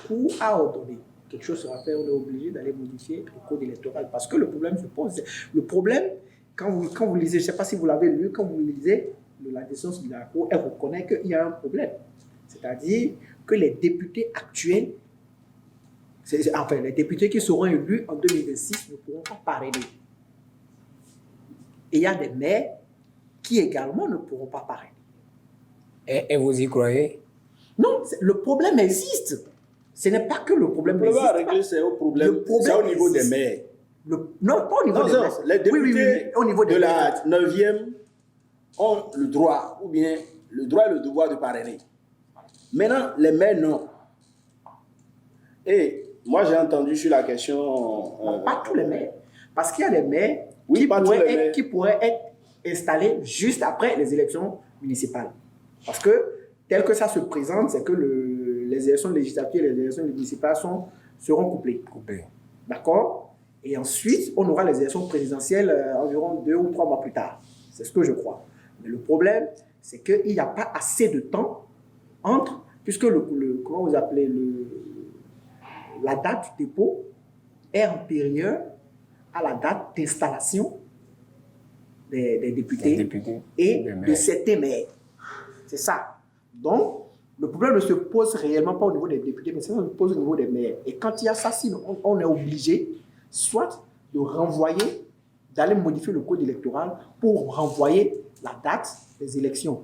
Pour à ordonner. Quelque chose sera fait, on est obligé d'aller modifier le code électoral. Parce que le problème se pose. Le problème, quand vous lisez, je ne sais pas si vous l'avez lu, quand vous lisez la décision de la Cour, elle reconnaît qu'il y a un problème. C'est-à-dire que les députés actuels, enfin les députés qui seront élus en 2026 ne pourront pas parrainer. Et il y a des maires qui également ne pourront pas parrainer. Et vous y croyez? Non, le problème existe. Ce n'est pas que le problème Le problème à existe. régler, c'est au niveau des maires. Non, pas au niveau Non, des non, maires. les députés au niveau des de maires. la 9e ont le droit, ou bien le droit et le devoir de parrainer. Maintenant, les maires, non. Et moi, j'ai entendu sur la question... Non, pas tous les maires. Parce qu'il y a des maires, Oui, qui pourraient être installés juste après les élections municipales. Parce que, tel que ça se présente, c'est que les élections législatives et les élections municipales seront couplées. D'accord? Et ensuite, on aura les élections présidentielles environ 2 ou 3 mois plus tard. C'est ce que je crois. Mais le problème, c'est qu'il n'y a pas assez de temps entre, puisque comment vous appelez, la date du dépôt est antérieure à la date d'installation des députés et de certains maires. C'est ça. Donc, le problème ne se pose réellement pas au niveau des députés, mais ça se pose au niveau des maires. Et quand il y a ça, on est obligé soit de renvoyer, d'aller modifier le code électoral pour renvoyer la date des élections.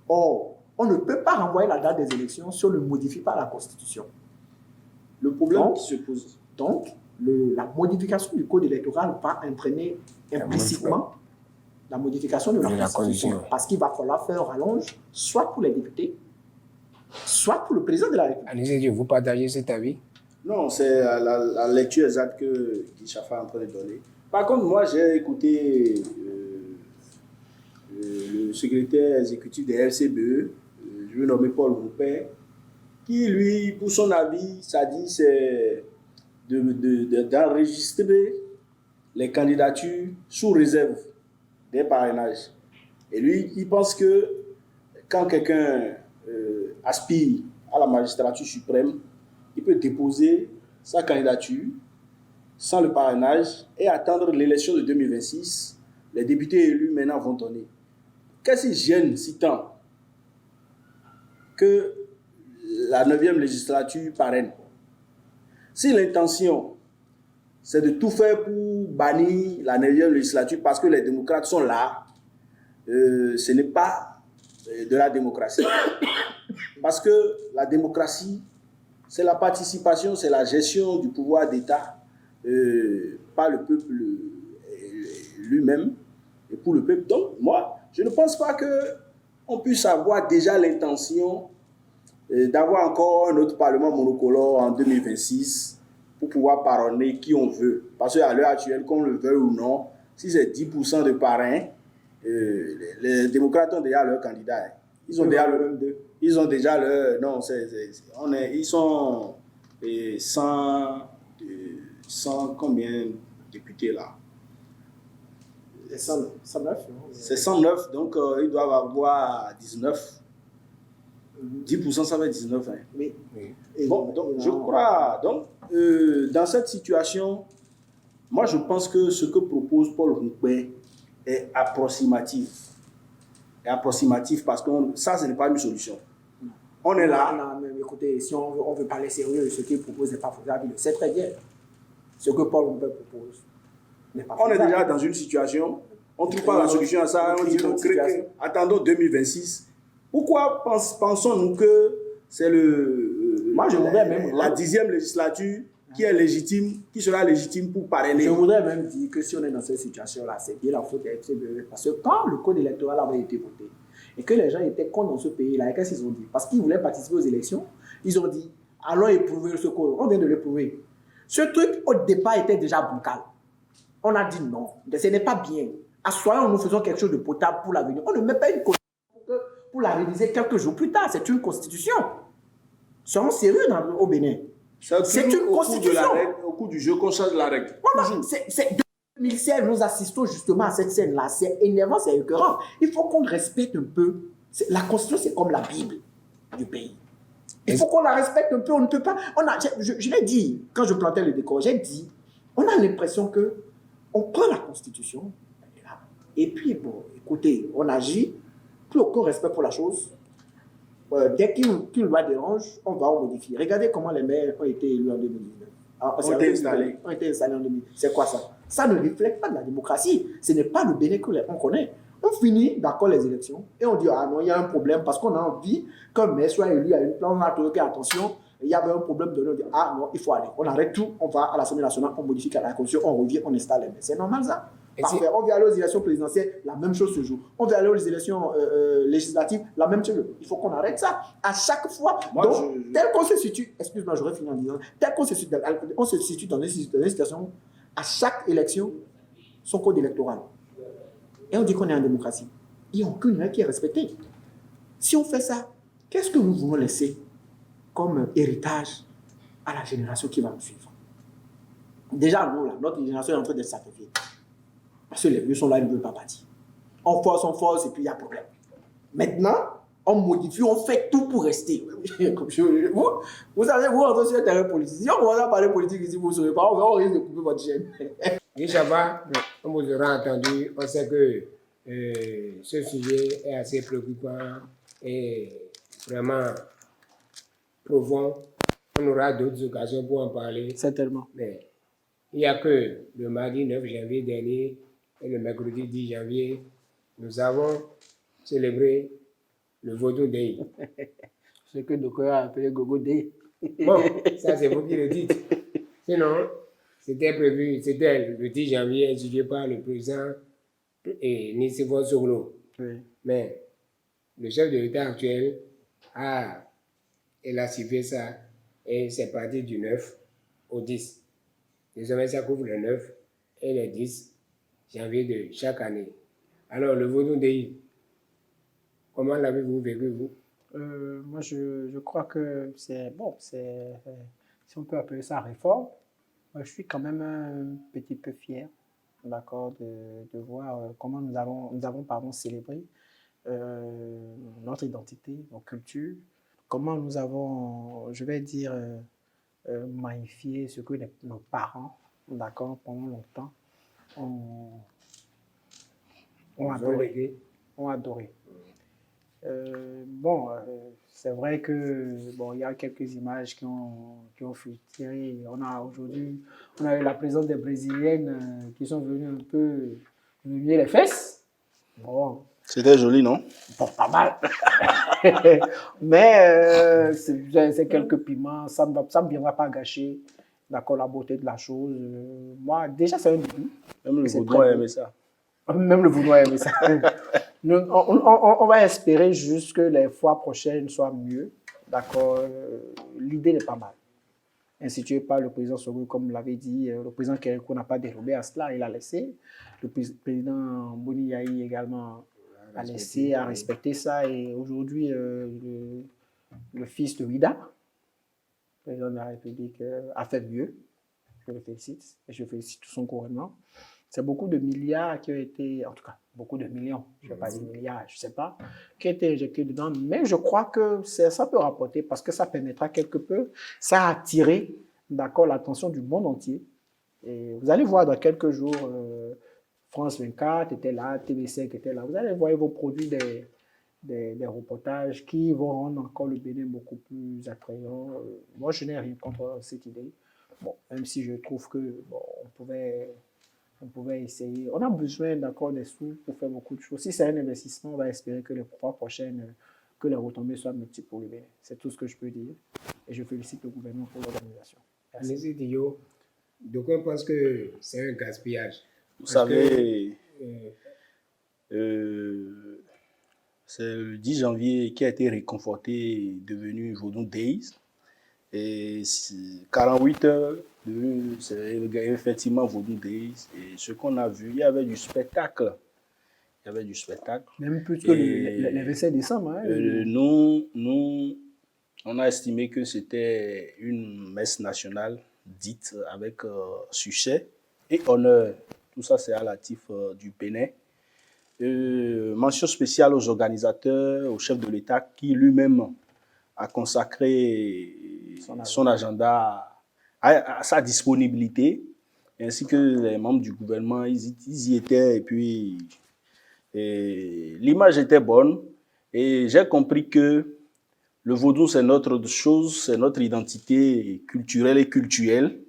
Or, on ne peut pas renvoyer la date des élections si on ne modifie pas la Constitution. Le problème qui se pose. Donc, la modification du code électoral va entraîner implicitement la modification de la Constitution. Parce qu'il va falloir faire un rallonge, soit pour les députés, soit pour le président de la République. Allez-y, vous partagez cet avis? Non, c'est la lecture exacte que Guichafa est en train de donner. Par contre, moi, j'ai écouté le secrétaire exécutif des FCBE, je vais nommer Paul Roupet, qui, lui, pour son avis, ça dit, c'est d'enregistrer les candidatures sous réserve des parrainages. Et lui, il pense que quand quelqu'un aspire à la magistrature suprême, il peut déposer sa candidature sans le parrainage et attendre l'élection de 2026. Les députés élus maintenant vont donner. Qu'est-ce qui gêne si tant que la 9e législature parraine? Si l'intention, c'est de tout faire pour bannir la 9e législature parce que les démocrates sont là, ce n'est pas de la démocratie. Parce que la démocratie, c'est la participation, c'est la gestion du pouvoir d'État par le peuple lui-même et pour le peuple. Donc, moi, je ne pense pas qu'on puisse avoir déjà l'intention d'avoir encore un autre parlement monocolore en 2026 pour pouvoir parrainer qui on veut. Parce qu'à l'heure actuelle, qu'on le veuille ou non, si c'est 10% de parrain, les démocrates ont déjà leur candidat. Ils ont déjà leur... Non, ils sont 100 combien de députés là? C'est 109. C'est 109, donc ils doivent avoir 19. 10%, ça fait 19. Hein. Oui. Bon, donc, je crois... Donc, dans cette situation, moi, je pense que ce que propose Paul Roupet est approximatif. Et approximatif parce que ça, ce n'est pas une solution. On est là. Non, mais écoutez, si on veut parler sérieux, ce qu'il propose n'est pas faisable. C'est très bien. Ce que Paul Roupet propose n'est pas faisable. On est déjà dans une situation, on ne trouve pas la solution à ça, on dit attendons 2026. Pourquoi pensons-nous que c'est Moi, je voudrais même la 10e législature qui est légitime, qui sera légitime pour parrainer? Je voudrais même dire que si on est dans cette situation-là, c'est bien la faute des FCBE. Parce que quand le code électoral avait été voté et que les gens étaient contre dans ce pays-là, qu'est-ce qu'ils ont dit? Parce qu'ils voulaient participer aux élections, ils ont dit allons éprouver ce code. On vient de l'éprouver. Ce truc, au départ, était déjà bancal. On a dit non, ce n'est pas bien. Assoyons, nous faisons quelque chose de potable pour l'avenir. On ne met pas une constitution pour la réviser quelques jours plus tard. C'est une constitution. Soyons sérieux au Bénin. C'est une constitution. Au cours du jeu qu'on change la règle. Voilà, c'est 2016, nous assistons justement à cette scène-là. C'est énervant, c'est écœurant. Il faut qu'on respecte un peu. La constitution, c'est comme la Bible du pays. Il faut qu'on la respecte un peu. On ne peut pas. Je l'ai dit quand je plantais le décor. J'ai dit, on a l'impression que on prend la constitution et puis bon, écoutez, on agit, plus aucun respect pour la chose. Dès qu'une loi dérange, on va modifier. Regardez comment les maires ont été élus en 2019. Ont été installés en 2019. C'est quoi ça? Ça ne reflète pas de la démocratie. Ce n'est pas le Bénin qu'on connaît. On finit d'accord les élections et on dit, ah non, il y a un problème parce qu'on a envie qu'un maire soit élu à une plan. On a trouvé attention, il y avait un problème de nous. On dit, ah non, il faut aller. On arrête tout, on va à l'Assemblée nationale, on modifie la constitution, on revient, on installe les maires. C'est normal ça? Parfait. On vient aller aux élections présidentielles, la même chose se joue. On vient aller aux élections législatives, la même chose. Il faut qu'on arrête ça. À chaque fois, tel qu'on se situe, excuse-moi, j'aurais fini en disant, tel qu'on se situe, on se situe dans une situation, à chaque élection, son code électoral. Et on dit qu'on est en démocratie. Il n'y a aucune règle qui est respectée. Si on fait ça, qu'est-ce que nous voulons laisser comme héritage à la génération qui va nous suivre? Déjà, nous, là, notre génération est en train d'être sacrifiée. Parce que les vieux sont là, ils ne veulent pas partir. On force, et puis il y a problème. Maintenant, on modifie, on fait tout pour rester. Vous savez, vous entrez sur le terrain politique. Si on commence à parler politique ici, vous ne saurez pas, on risque de couper votre chaîne. Richava, comme vous l'aurez entendu, on sait que ce sujet est assez préoccupant et vraiment profond. On aura d'autres occasions pour en parler. Certainement. Mais il n'y a que le mardi 9 janvier dernier et le mercredi 10 janvier, nous avons célébré le Vodou Day. Ce que Dokoya a appelé Gogo Day. Bon, ça c'est vous qui le dites. Sinon, c'était prévu, c'était le 10 janvier institué par le président Nicéphore Soglo. Oui. Mais le chef de l'État actuel a élastifié ça et c'est parti du 9 au 10. Désormais, ça couvre le 9 et le 10 janvier de chaque année. Alors, le Vodou Day, comment l'avez-vous vécu, vous? Moi, je crois que c'est bon, si on peut appeler ça réforme. Moi, je suis quand même un petit peu fier, d'accord, de voir comment nous avons célébré notre identité, nos cultures, comment nous avons, je vais dire, magnifié ce que nos parents, d'accord, pendant longtemps, ont adoré. C'est vrai que il y a quelques images qui ont fuité. On a eu la présence des Brésiliennes qui sont venues un peu nous lier les fesses. Bon. C'était joli, non? Bon, pas mal. Mais c'est quelques piments. Ça ne viendra pas gâcher, d'accord, la beauté de la chose. Moi, déjà, c'est un début. Même le Vaudois a aimé ça. Même le Vaudois a aimé ça. On va espérer juste que les fois prochaines soient mieux. D'accord. L'idée n'est pas mal. Institué par le président Soglo, comme l'avait dit, le président Kérékou n'a pas dérobé à cela, il a laissé. Le président Boni Yahi également a laissé, a respecté ça. Et aujourd'hui, le fils de Wida, le président de la République, a fait mieux. Je le félicite. Et je félicite tout son gouvernement. C'est beaucoup de milliards qui ont été, en tout cas, beaucoup de millions, je ne vais pas dire milliards, je ne sais pas, qui ont été injectés dedans. Mais je crois que ça peut rapporter parce que ça permettra quelque peu, ça a attiré, d'accord, l'attention du monde entier. Et vous allez voir dans quelques jours, France 24 était là, TV5 était là. Vous allez voir vos produits des reportages qui vont rendre encore le Bénin beaucoup plus attrayant. Moi, je n'ai rien contre cette idée. Bon, même si je trouve que on pouvait essayer. On a besoin d'accord des sous pour faire beaucoup de choses. Si c'est un investissement, on va espérer que les 3 prochaines, que les retombées soient multiples pour le Bénin. C'est tout ce que je peux dire. Et je félicite le gouvernement pour l'organisation. Merci Dio. Donc on pense que c'est un gaspillage. Vous savez, c'est le 10 janvier qui a été réconforté et devenu Vodou Days. Et 48 heures, c'est effectivement Vaudou Days. Et ce qu'on a vu, il y avait du spectacle. Il y avait du spectacle. Même plus que le 27 décembre. Hein, nous, on a estimé que c'était une messe nationale dite avec succès et honneur. Tout ça, c'est à l'actif du Bénin. Mention spéciale aux organisateurs, au chef de l'État qui lui-même a consacré son agenda à sa disponibilité, ainsi que les membres du gouvernement, ils y étaient et puis l'image était bonne et j'ai compris que le vaudou c'est notre chose, c'est notre identité culturelle et cultuelle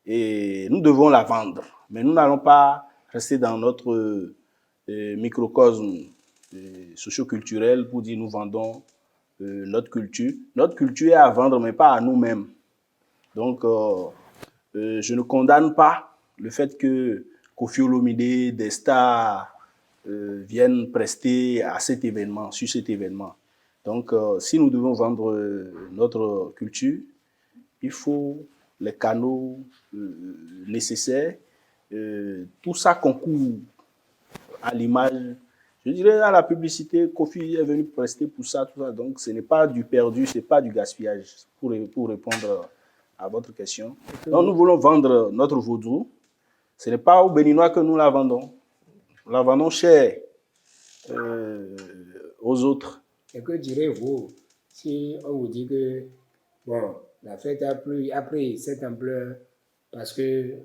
et nous devons la vendre, mais nous n'allons pas rester dans notre microcosme socio-culturel pour dire nous vendons notre culture. Notre culture est à vendre, mais pas à nous-mêmes. Donc, je ne condamne pas le fait que Koffi Olomide, des stars viennent prester à cet événement, sur cet événement. Donc, si nous devons vendre notre culture, il faut les canaux nécessaires. Tout ça concourt à l'image. Je dirais à la publicité, Koffi est venu prester pour ça, tout ça. Donc, ce n'est pas du perdu, ce n'est pas du gaspillage, pour répondre à votre question. Donc, nous voulons vendre notre vaudou. Ce n'est pas aux Béninois que nous la vendons. Nous la vendons cher aux autres. Et que direz-vous si on vous dit que bon, la fête a pris cette ampleur parce que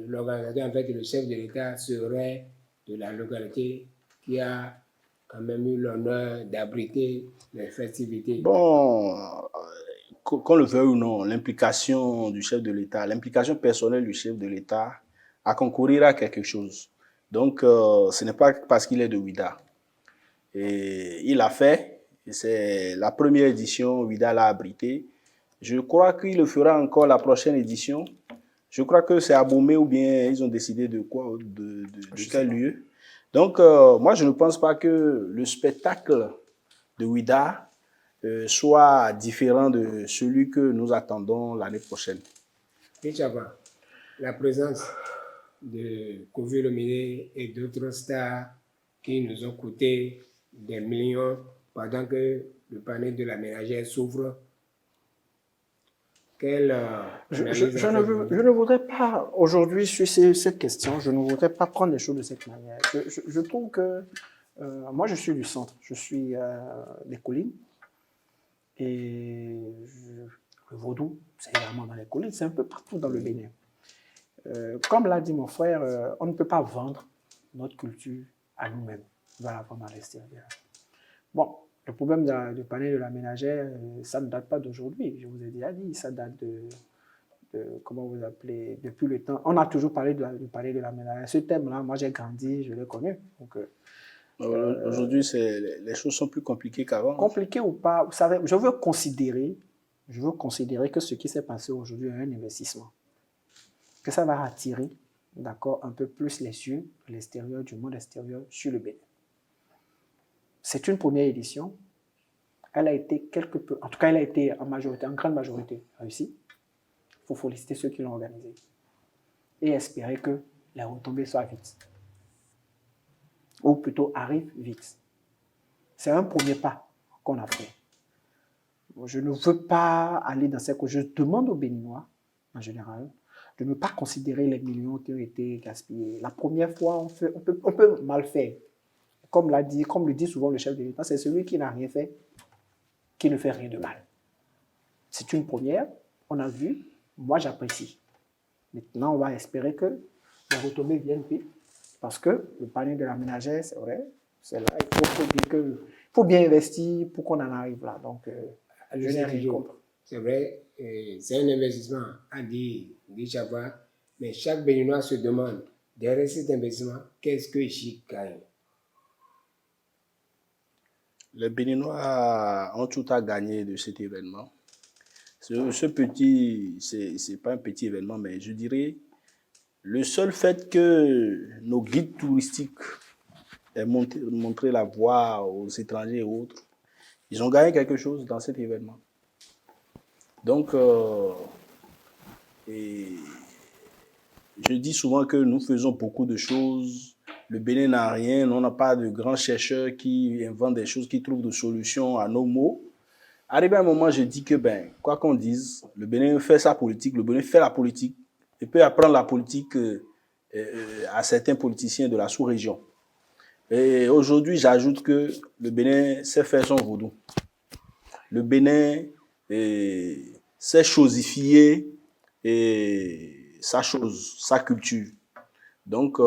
l'organisateur, en fait, le chef de l'État serait de la localité qui a quand même eu l'honneur d'abriter les festivités. Bon, qu'on le veuille ou non, l'implication du chef de l'État, l'implication personnelle du chef de l'État à concourir à quelque chose. Donc, ce n'est pas parce qu'il est de Ouida. Et il a fait, c'est la première édition, Ouida l'a abrité. Je crois qu'il le fera encore la prochaine édition. Je crois que c'est à Bomé ou bien ils ont décidé de quoi, de quel lieu. Donc, moi, je ne pense pas que le spectacle de Ouida soit différent de celui que nous attendons l'année prochaine. Richava, la présence de Koffi Olomide et d'autres stars qui nous ont coûté des millions pendant que le panel de la ménagère s'ouvre. Je ne voudrais pas, aujourd'hui, sur cette question, je ne voudrais pas prendre les choses de cette manière. Je trouve que, moi, je suis du centre, je suis des collines, et le vaudou, c'est vraiment dans les collines, c'est un peu partout dans le Bénin. Comme l'a dit mon frère, on ne peut pas vendre notre culture à nous-mêmes, on va la vendre à l'extérieur. Bon, le problème du panel de la ménagère, ça ne date pas d'aujourd'hui, je vous ai déjà dit, ça date de comment vous appelez, depuis le temps. On a toujours parlé du panel de la ménagère. Ce thème-là, moi j'ai grandi, je l'ai connu. Aujourd'hui, les choses sont plus compliquées qu'avant. Compliquées ou pas, vous savez, je veux considérer que ce qui s'est passé aujourd'hui est un investissement. Que ça va attirer, d'accord, un peu plus les yeux de l'extérieur, du monde extérieur, sur le Bénin. C'est une première édition. Elle a été quelque peu, en tout cas, elle a été en grande majorité réussie. Il faut féliciter ceux qui l'ont organisée. Et espérer que les retombées soient vite. Ou plutôt arrivent vite. C'est un premier pas qu'on a fait. Je ne veux pas aller dans cette chose. Je demande aux Béninois, en général, de ne pas considérer les millions qui ont été gaspillés. La première fois, on peut mal faire. Comme le dit souvent le chef de l'État, c'est celui qui n'a rien fait, qui ne fait rien de mal. C'est une première, on a vu, moi j'apprécie. Maintenant, on va espérer que les retombées viennent vite, parce que le panier de la ménagère, c'est vrai, c'est là, il faut bien investir pour qu'on en arrive là. Donc, je n'ai rien contre. C'est vrai, c'est un investissement à dire Chava, mais chaque Béninois se demande, derrière cet investissement, qu'est-ce que j'y gagne? Les Béninois ont tout à gagner de cet événement. Ce petit, c'est pas un petit événement, mais je dirais, le seul fait que nos guides touristiques aient montré la voie aux étrangers et autres, ils ont gagné quelque chose dans cet événement. Donc, et je dis souvent que nous faisons beaucoup de choses. Le Bénin n'a rien, on n'a pas de grands chercheurs qui inventent des choses, qui trouvent des solutions à nos maux. Arrivé à un moment, je dis que, ben, quoi qu'on dise, le Bénin fait sa politique, le Bénin fait la politique, et peut apprendre la politique à certains politiciens de la sous-région. Et aujourd'hui, j'ajoute que le Bénin sait faire son vaudou. Le Bénin sait chosifier sa chose, sa culture. Donc,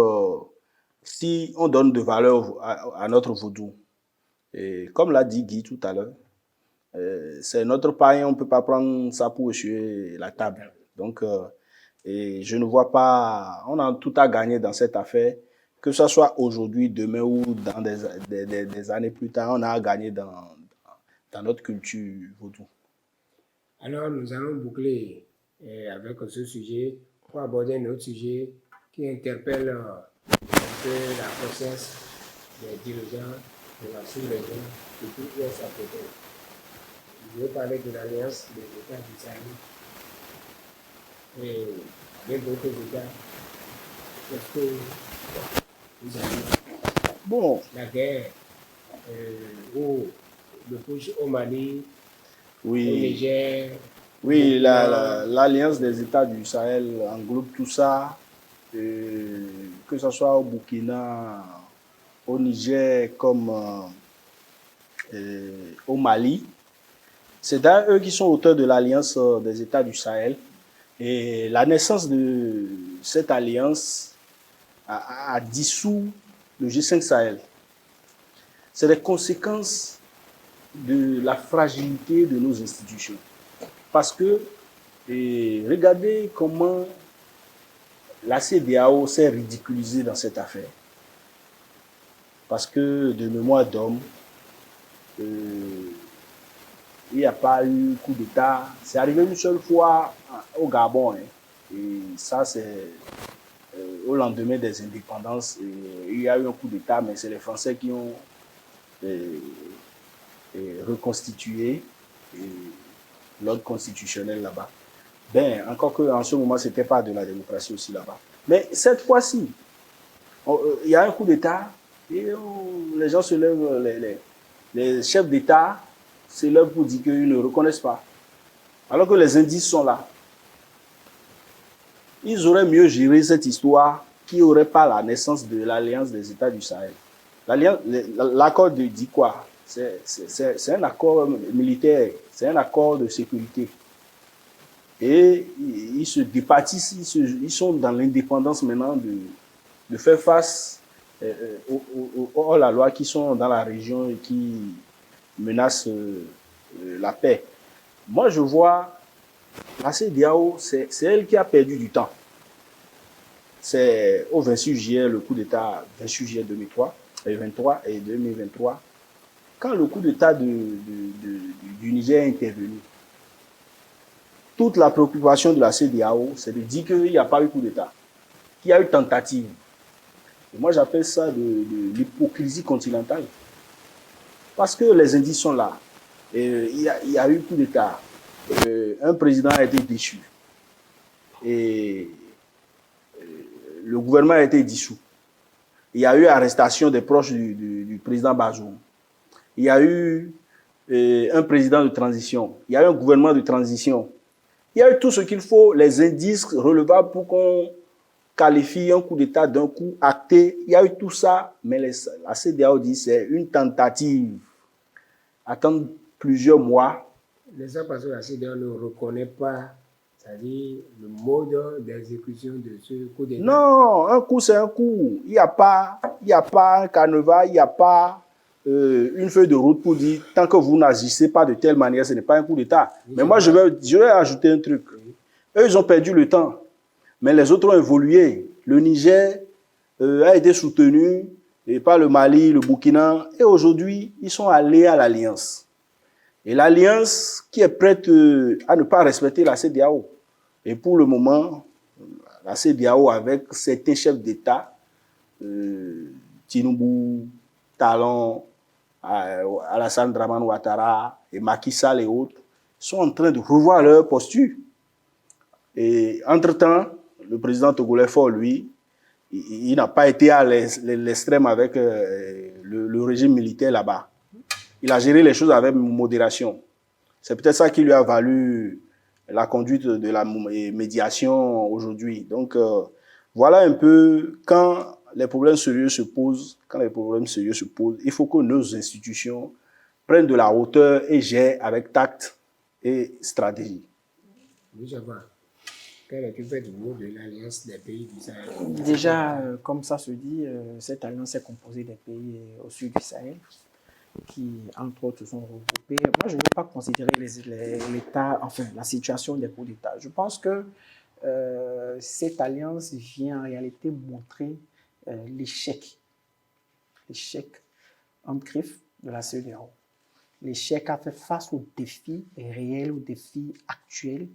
si on donne de valeur à notre vaudou, et comme l'a dit Guy tout à l'heure, c'est notre pain, on ne peut pas prendre ça pour essuyer la table. Donc, et je ne vois pas, on a tout à gagner dans cette affaire, que ce soit aujourd'hui, demain ou dans des années plus tard, on a à gagner dans notre culture vaudou. Alors, nous allons boucler avec ce sujet pour aborder un autre sujet qui interpelle un peu la conscience des dirigeants de la sous-région et tout Ouest africain. Je vais parler de l'Alliance des États du Sahel et avec d'autres États. Qu'est-ce que vous avez? Bon. La guerre ou le push au Mali, Oui. au Niger. Oui, l'Alliance des États du Sahel englobe tout ça, que ce soit au Burkina, au Niger comme au Mali. C'est d'ailleurs eux qui sont auteurs de l'Alliance des États du Sahel. Et la naissance de cette alliance a dissous le G5 Sahel. C'est les conséquences de la fragilité de nos institutions. Parce que, regardez comment la CEDEAO s'est ridiculisée dans cette affaire. Parce que, de mémoire d'homme, il n'y a pas eu coup d'État. C'est arrivé une seule fois au Gabon. Hein. Et ça, c'est au lendemain des indépendances. Il y a eu un coup d'État, mais c'est les Français qui ont reconstitué l'ordre constitutionnel là-bas. Ben, encore qu'en ce moment, ce n'était pas de la démocratie aussi là-bas. Mais cette fois-ci, il y a un coup d'État et les gens se lèvent, les chefs d'État se lèvent pour dire qu'ils ne reconnaissent pas. Alors que les indices sont là. Ils auraient mieux géré cette histoire qui n'aurait pas la naissance de l'Alliance des États du Sahel. L'accord dit quoi? C'est un accord militaire, c'est un accord de sécurité. Et ils se dépatissent, ils sont dans l'indépendance maintenant de faire face aux la loi qui sont dans la région et qui menacent la paix. Moi, je vois la CEDEAO, c'est elle qui a perdu du temps. C'est au 26 juillet, le coup d'État, 26 juillet 2023 et 2023, quand le coup d'État du Niger est intervenu, toute la préoccupation de la CEDEAO, c'est de dire qu'il n'y a pas eu coup d'État, qu'il y a eu tentative. Et moi, j'appelle ça de l'hypocrisie continentale. Parce que les indices sont là. Il y a eu coup d'État. Un président a été déchu. Et le gouvernement a été dissous. Il y a eu arrestation des proches du président Bazoum. Il y a eu un président de transition. Il y a eu un gouvernement de transition. Il y a eu tout ce qu'il faut, les indices relevables pour qu'on qualifie un coup d'État d'un coup acté. Il y a eu tout ça, mais la CEDEAO dit que c'est une tentative. Attendre plusieurs mois. Les gens parce que la CEDEAO ne reconnaît pas, c'est-à-dire le mode d'exécution de ce coup d'État. Non, un coup c'est un coup. Il n'y a pas un canevas, il n'y a pas une feuille de route pour dire tant que vous n'agissez pas de telle manière, ce n'est pas un coup d'État. Oui, mais moi, je vais ajouter un truc. Oui. Eux, ils ont perdu le temps, mais les autres ont évolué. Le Niger a été soutenu par le Mali, le Burkina, et aujourd'hui, ils sont allés à l'Alliance. Et l'Alliance qui est prête à ne pas respecter la CEDEAO. Et pour le moment, la CEDEAO, avec certains chefs d'État, Tinubu, Talon, Alassane Dramane Ouattara et Macky Sall et autres, sont en train de revoir leur posture. Et entre-temps, le président togolais Faure, lui, il n'a pas été à l'extrême avec le régime militaire là-bas. Il a géré les choses avec modération. C'est peut-être ça qui lui a valu la conduite de la médiation aujourd'hui. Donc, voilà un peu quand les problèmes sérieux se posent, il faut que nos institutions prennent de la hauteur et gèrent avec tact et stratégie. Quel est-tu fait du mot de l'Alliance des pays du Sahel? Déjà, comme ça se dit, cette alliance est composée des pays au sud du Sahel qui, entre autres, sont regroupés. Moi, je ne veux pas considérer l'État, enfin, la situation des coups d'État. Je pense que cette alliance vient en réalité montrer l'échec en griffe de la CEDEAO. L'échec a fait face aux défis réels, aux défis actuels,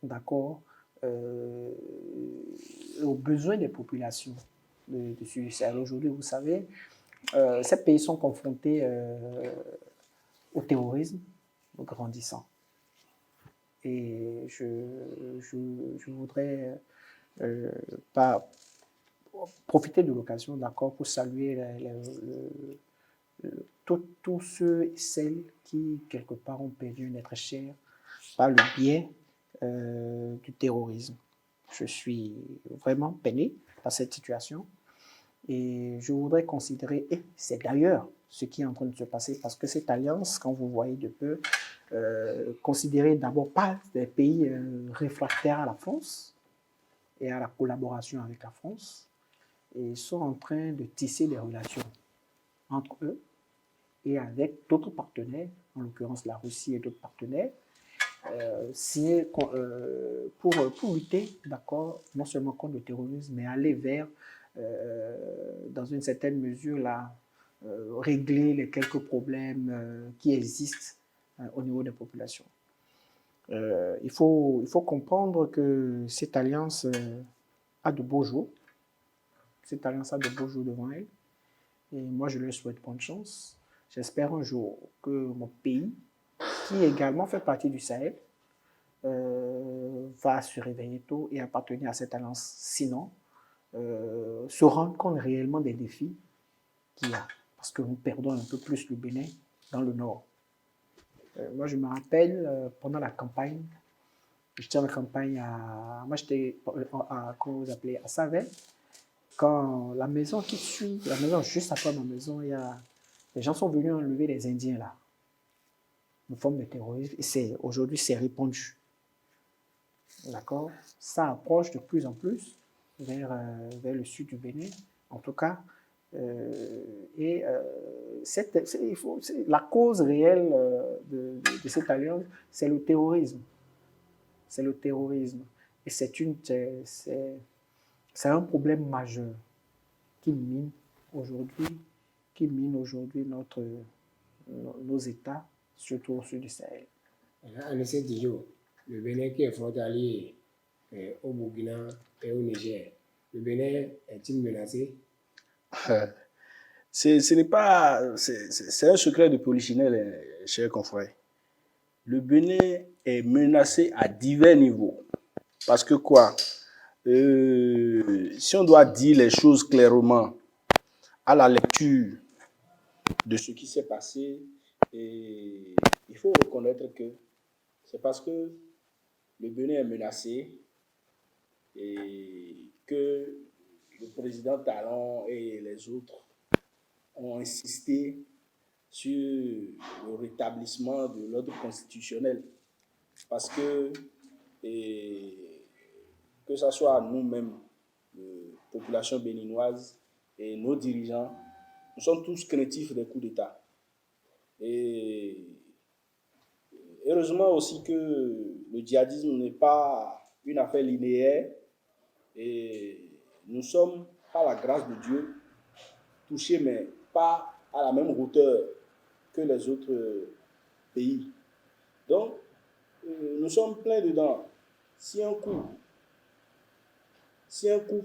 d'accord, aux besoins des populations du Sud du Sahel. Aujourd'hui, vous savez, ces pays sont confrontés au terrorisme grandissant. Et je voudrais profiter de l'occasion, d'accord, pour saluer tous ceux et celles qui, quelque part, ont perdu un être cher par le biais du terrorisme. Je suis vraiment peiné par cette situation et je voudrais considérer, et c'est d'ailleurs ce qui est en train de se passer, parce que cette alliance, quand vous voyez de peu, considérée d'abord pas des pays réfractaires à la France et à la collaboration avec la France, et sont en train de tisser des relations entre eux et avec d'autres partenaires, en l'occurrence la Russie et d'autres partenaires, pour lutter, d'accord, non seulement contre le terrorisme, mais aller vers, dans une certaine mesure, régler les quelques problèmes qui existent au niveau des populations. Il faut comprendre que cette alliance a de beaux jours. Cette alliance a de beaux jours devant elle. Et moi, je leur souhaite bonne chance. J'espère un jour que mon pays, qui également fait partie du Sahel, va se réveiller tôt et appartenir à cette alliance. Sinon, se rendre compte réellement des défis qu'il y a. Parce que nous perdons un peu plus le Bénin dans le nord. Moi, je me rappelle, pendant la campagne, j'étais en campagne moi, j'étais comment vous appelez, à Savel. Quand la maison qui suit, la maison juste après ma maison, les gens sont venus enlever les Indiens là. Une forme de terrorisme. Et aujourd'hui, c'est répandu. D'accord? Ça approche de plus en plus vers le sud du Bénin, en tout cas. La cause réelle de cette alliance, c'est le terrorisme. C'est le terrorisme. Et c'est un problème majeur qui mine aujourd'hui nos États, surtout au sud du Sahel. En ces 10 jours, le Bénin qui est frontalier au Burkina et au Niger, le Bénin est-il menacé? C'est un secret de polichinelle, chers confrères. Le Bénin est menacé à divers niveaux. Parce que quoi? Si on doit dire les choses clairement, à la lecture de ce qui s'est passé, et il faut reconnaître que c'est parce que le Bénin est menacé et que le président Talon et les autres ont insisté sur le rétablissement de l'ordre constitutionnel. Parce que ce soit nous-mêmes, population béninoise, et nos dirigeants, nous sommes tous craintifs des coups d'État. Et heureusement aussi que le djihadisme n'est pas une affaire linéaire et nous sommes, par la grâce de Dieu, touchés, mais pas à la même hauteur que les autres pays. Donc, nous sommes pleins dedans. Si un coup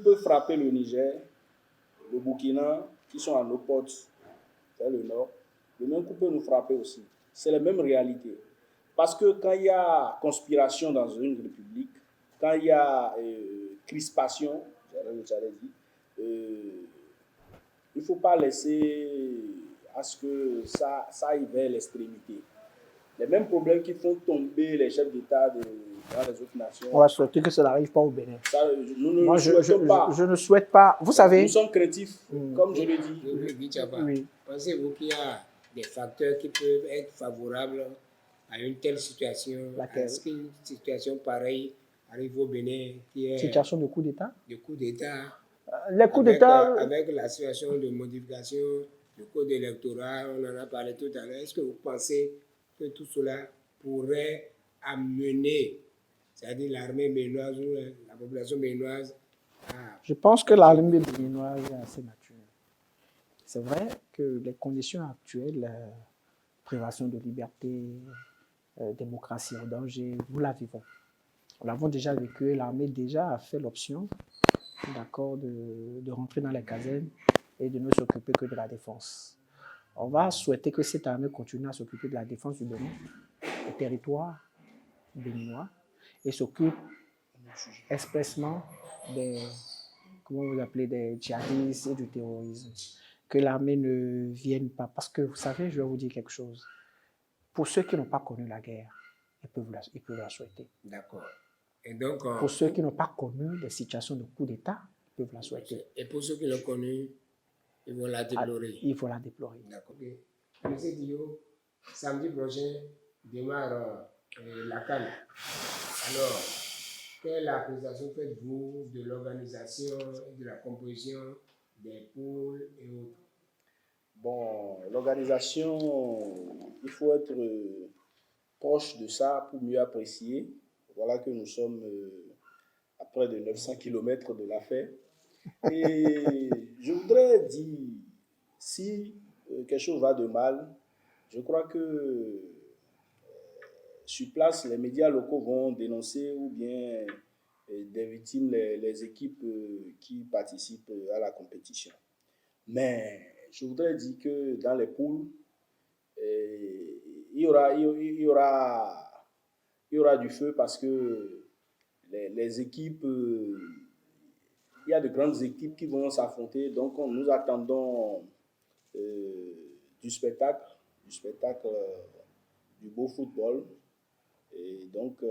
peut frapper le Niger, le Burkina, qui sont à nos portes, vers le nord, le même coup peut nous frapper aussi. C'est la même réalité. Parce que quand il y a conspiration dans une république, quand il y a crispation, j'allais dire, il ne faut pas laisser à ce que ça aille vers l'extrémité. Les mêmes problèmes qui font tomber les chefs d'État dans les autres nations. On va souhaiter que ça n'arrive pas au Bénin. Ça, nous ne Moi, le souhaitons pas. Je ne souhaite pas. Vous savez. Nous sommes craintifs, comme je le dis. Oui. Pensez-vous qu'il y a des facteurs qui peuvent être favorables à une telle situation? Est-ce qu'une situation pareille arrive au Bénin qui est situation de coup d'État? De coup d'État. Les coups d'État. Avec la situation de modification du code électoral, on en a parlé tout à l'heure. Est-ce que vous pensez que tout cela pourrait amener, c'est-à-dire l'armée béninoise ou la population béninoise à... Je pense que l'armée béninoise est assez mature. C'est vrai que les conditions actuelles, privation de liberté, démocratie en danger, nous la vivons. Nous l'avons déjà vécu, l'armée déjà a fait l'option, d'accord, de rentrer dans les casernes et de ne s'occuper que de la défense. On va souhaiter que cette armée continue à s'occuper de la défense du Bénin, du territoire béninois, et s'occupe expressement des, comment vous appelez, des djihadistes et du terrorisme. Que l'armée ne vienne pas. Parce que, vous savez, je vais vous dire quelque chose. Pour ceux qui n'ont pas connu la guerre, ils peuvent la souhaiter. D'accord. Et donc, pour ceux qui n'ont pas connu des situations de coup d'État, ils peuvent la souhaiter. Et pour ceux qui l'ont connu, ils vont la déplorer. Il faut la déplorer. D'accord. Monsieur Dio, samedi prochain démarre la CAN. Alors, quelle appréciation faites-vous de l'organisation et de la composition des poules et autres? Bon, l'organisation, il faut être proche de ça pour mieux apprécier. Voilà que nous sommes à près de 900 km de l'affaire. Et je voudrais dire, si quelque chose va de mal, je crois que sur place, les médias locaux vont dénoncer ou bien des victimes, les équipes qui participent à la compétition. Mais je voudrais dire que dans les poules, il y aura du feu parce que les équipes, il y a de grandes équipes qui vont s'affronter. Donc, nous attendons du spectacle, du beau football. Et donc,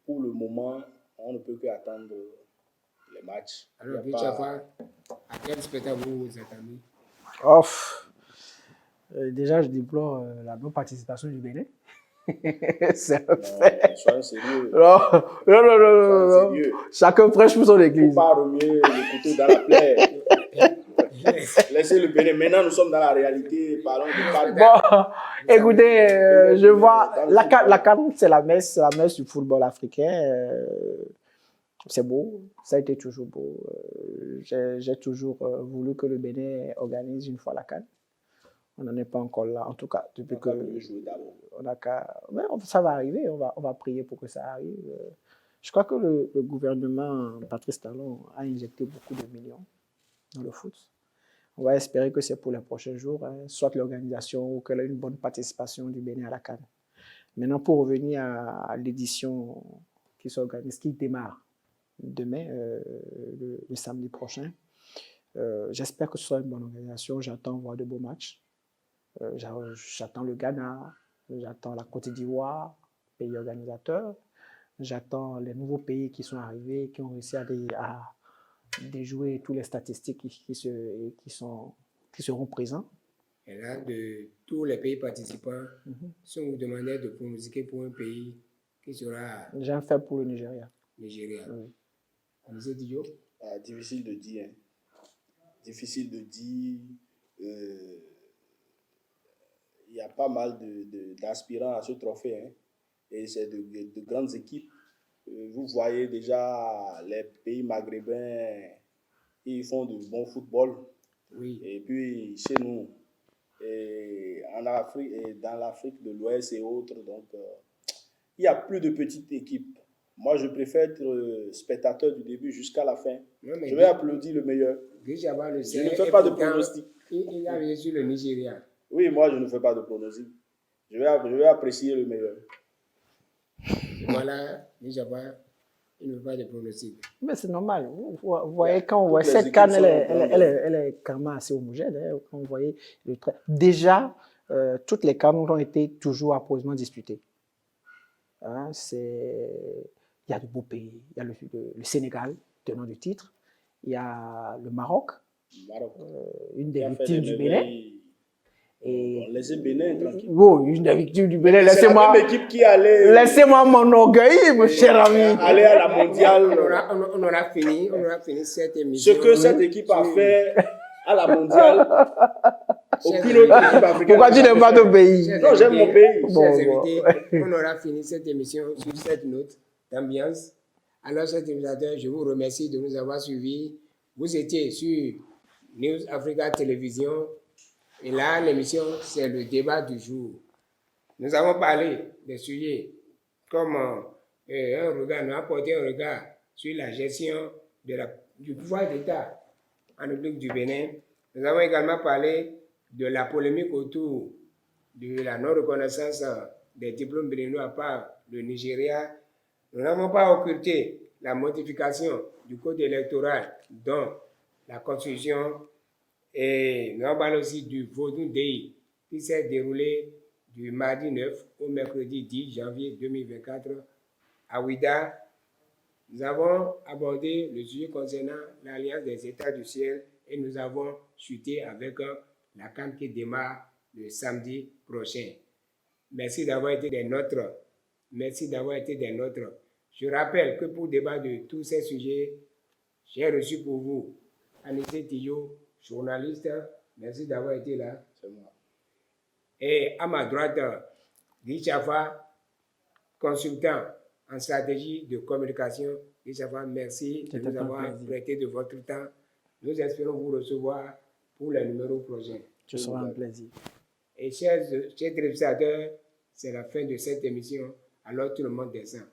pour le moment, on ne peut qu'attendre les matchs. Alors, Bichafa, à quel spectacle vous attendez? Déjà, je déplore la non-participation du Bénin. C'est un fait. Soyez sérieux. Non. Chacun prêche pour son église. Il ne faut pas remuer le couteau dans la plaie. Laissez le Bénin. Maintenant, nous sommes dans la réalité. Parlons de bon, écoutez, je vois, la CAN, c'est la messe du football africain. C'est beau, ça a été toujours beau. J'ai toujours voulu que le Bénin organise une fois la CAN. On n'en est pas encore là, en tout cas, depuis que on a qu'à... Mais ça va arriver, on va prier pour que ça arrive. Je crois que le gouvernement Patrice Talon a injecté beaucoup de millions dans le foot. On va espérer que c'est pour les prochains jours, soit l'organisation ou qu'elle ait une bonne participation du Bénin à la CAN. Maintenant, pour revenir à l'édition qui s'organise, qui démarre demain, le samedi prochain, j'espère que ce sera une bonne organisation. J'attends voir de beaux matchs. J'attends le Ghana, j'attends la Côte d'Ivoire, pays organisateur. J'attends les nouveaux pays qui sont arrivés, qui ont réussi à déjouer toutes les statistiques qui seront présents. Et là, de tous les pays participants, si on vous demandait de pronostiquer pour un pays qui sera... J'ai un faible pour le Nigeria. Nigeria. Oui. Monsieur Diop? Difficile de dire. Difficile de dire. Il y a pas mal d'aspirants à ce trophée. Hein. Et c'est de grandes équipes. Vous voyez déjà les pays maghrébins, ils font du bon football. Oui. Et puis chez nous, et en Afrique, et dans l'Afrique de l'Ouest et autres, donc il n'y a plus de petites équipes. Moi, je préfère être spectateur du début jusqu'à la fin. Je vais applaudir le meilleur. Je ne fais pas de pronostic. Il a bien sûr le Nigeria. Oui, moi, je ne fais pas de pronostic. Je vais apprécier le meilleur. Voilà, déjà pas, il ne veut pas de pronostic. Mais c'est normal. Vous voyez, quand on voit toutes les cette CAN, équipes sont en train de- elle est carrément assez homogène. Hein, quand vous voyez déjà, toutes les CAN ont été toujours appropriément disputées. Hein, il y a de beaux pays. Il y a le Sénégal, tenant du titre. Il y a le Maroc, Maroc. une Qui des a fait victimes des du Bénin. merveilles. Et Bon, laissez Bénin tranquille. oh, une des victimes du Bénin. C'est la même équipe qui allait Laissez-moi m'enorgueillir, mon cher ami. aller à la mondiale. On aura fini cette émission. Ce que cette équipe a fait à la mondiale, aucune autre équipe africaine. Pourquoi tu n'aimes pas ton pays? Non, j'aime mon pays. Chers Bon. invités, on aura fini cette émission sur cette note d'ambiance. Alors, chers téléspectateurs, je vous remercie de nous avoir suivis. Vous étiez sur News Africa Télévision. Et là, l'émission, c'est le débat du jour. Nous avons parlé des sujets comme nous avons porté un regard sur la gestion du pouvoir d'État en République du Bénin. Nous avons également parlé de la polémique autour de la non-reconnaissance des diplômes béninois par le Nigeria. Nous n'avons pas occulté la modification du code électoral dont la Constitution, et nous avons parlé aussi du Vodou Day qui s'est déroulé du mardi 9 au mercredi 10 janvier 2024 à Ouida. Nous avons abordé le sujet concernant l'Alliance des États du ciel et nous avons chuté avec la CAN qui démarre le samedi prochain. Merci d'avoir été des nôtres. Merci d'avoir été des nôtres. Je rappelle que pour débattre de tous ces sujets, j'ai reçu pour vous Anissé Tiyo, journaliste. Merci d'avoir été là. C'est moi. Et à ma droite, Guy Chafa, consultant en stratégie de communication. Guy Chafa, merci de nous avoir prêté de votre temps. Nous espérons vous recevoir pour les numéros prochains. Ce sera un plaisir. Et chers téléspectateurs, c'est la fin de cette émission. Alors tout le monde descend.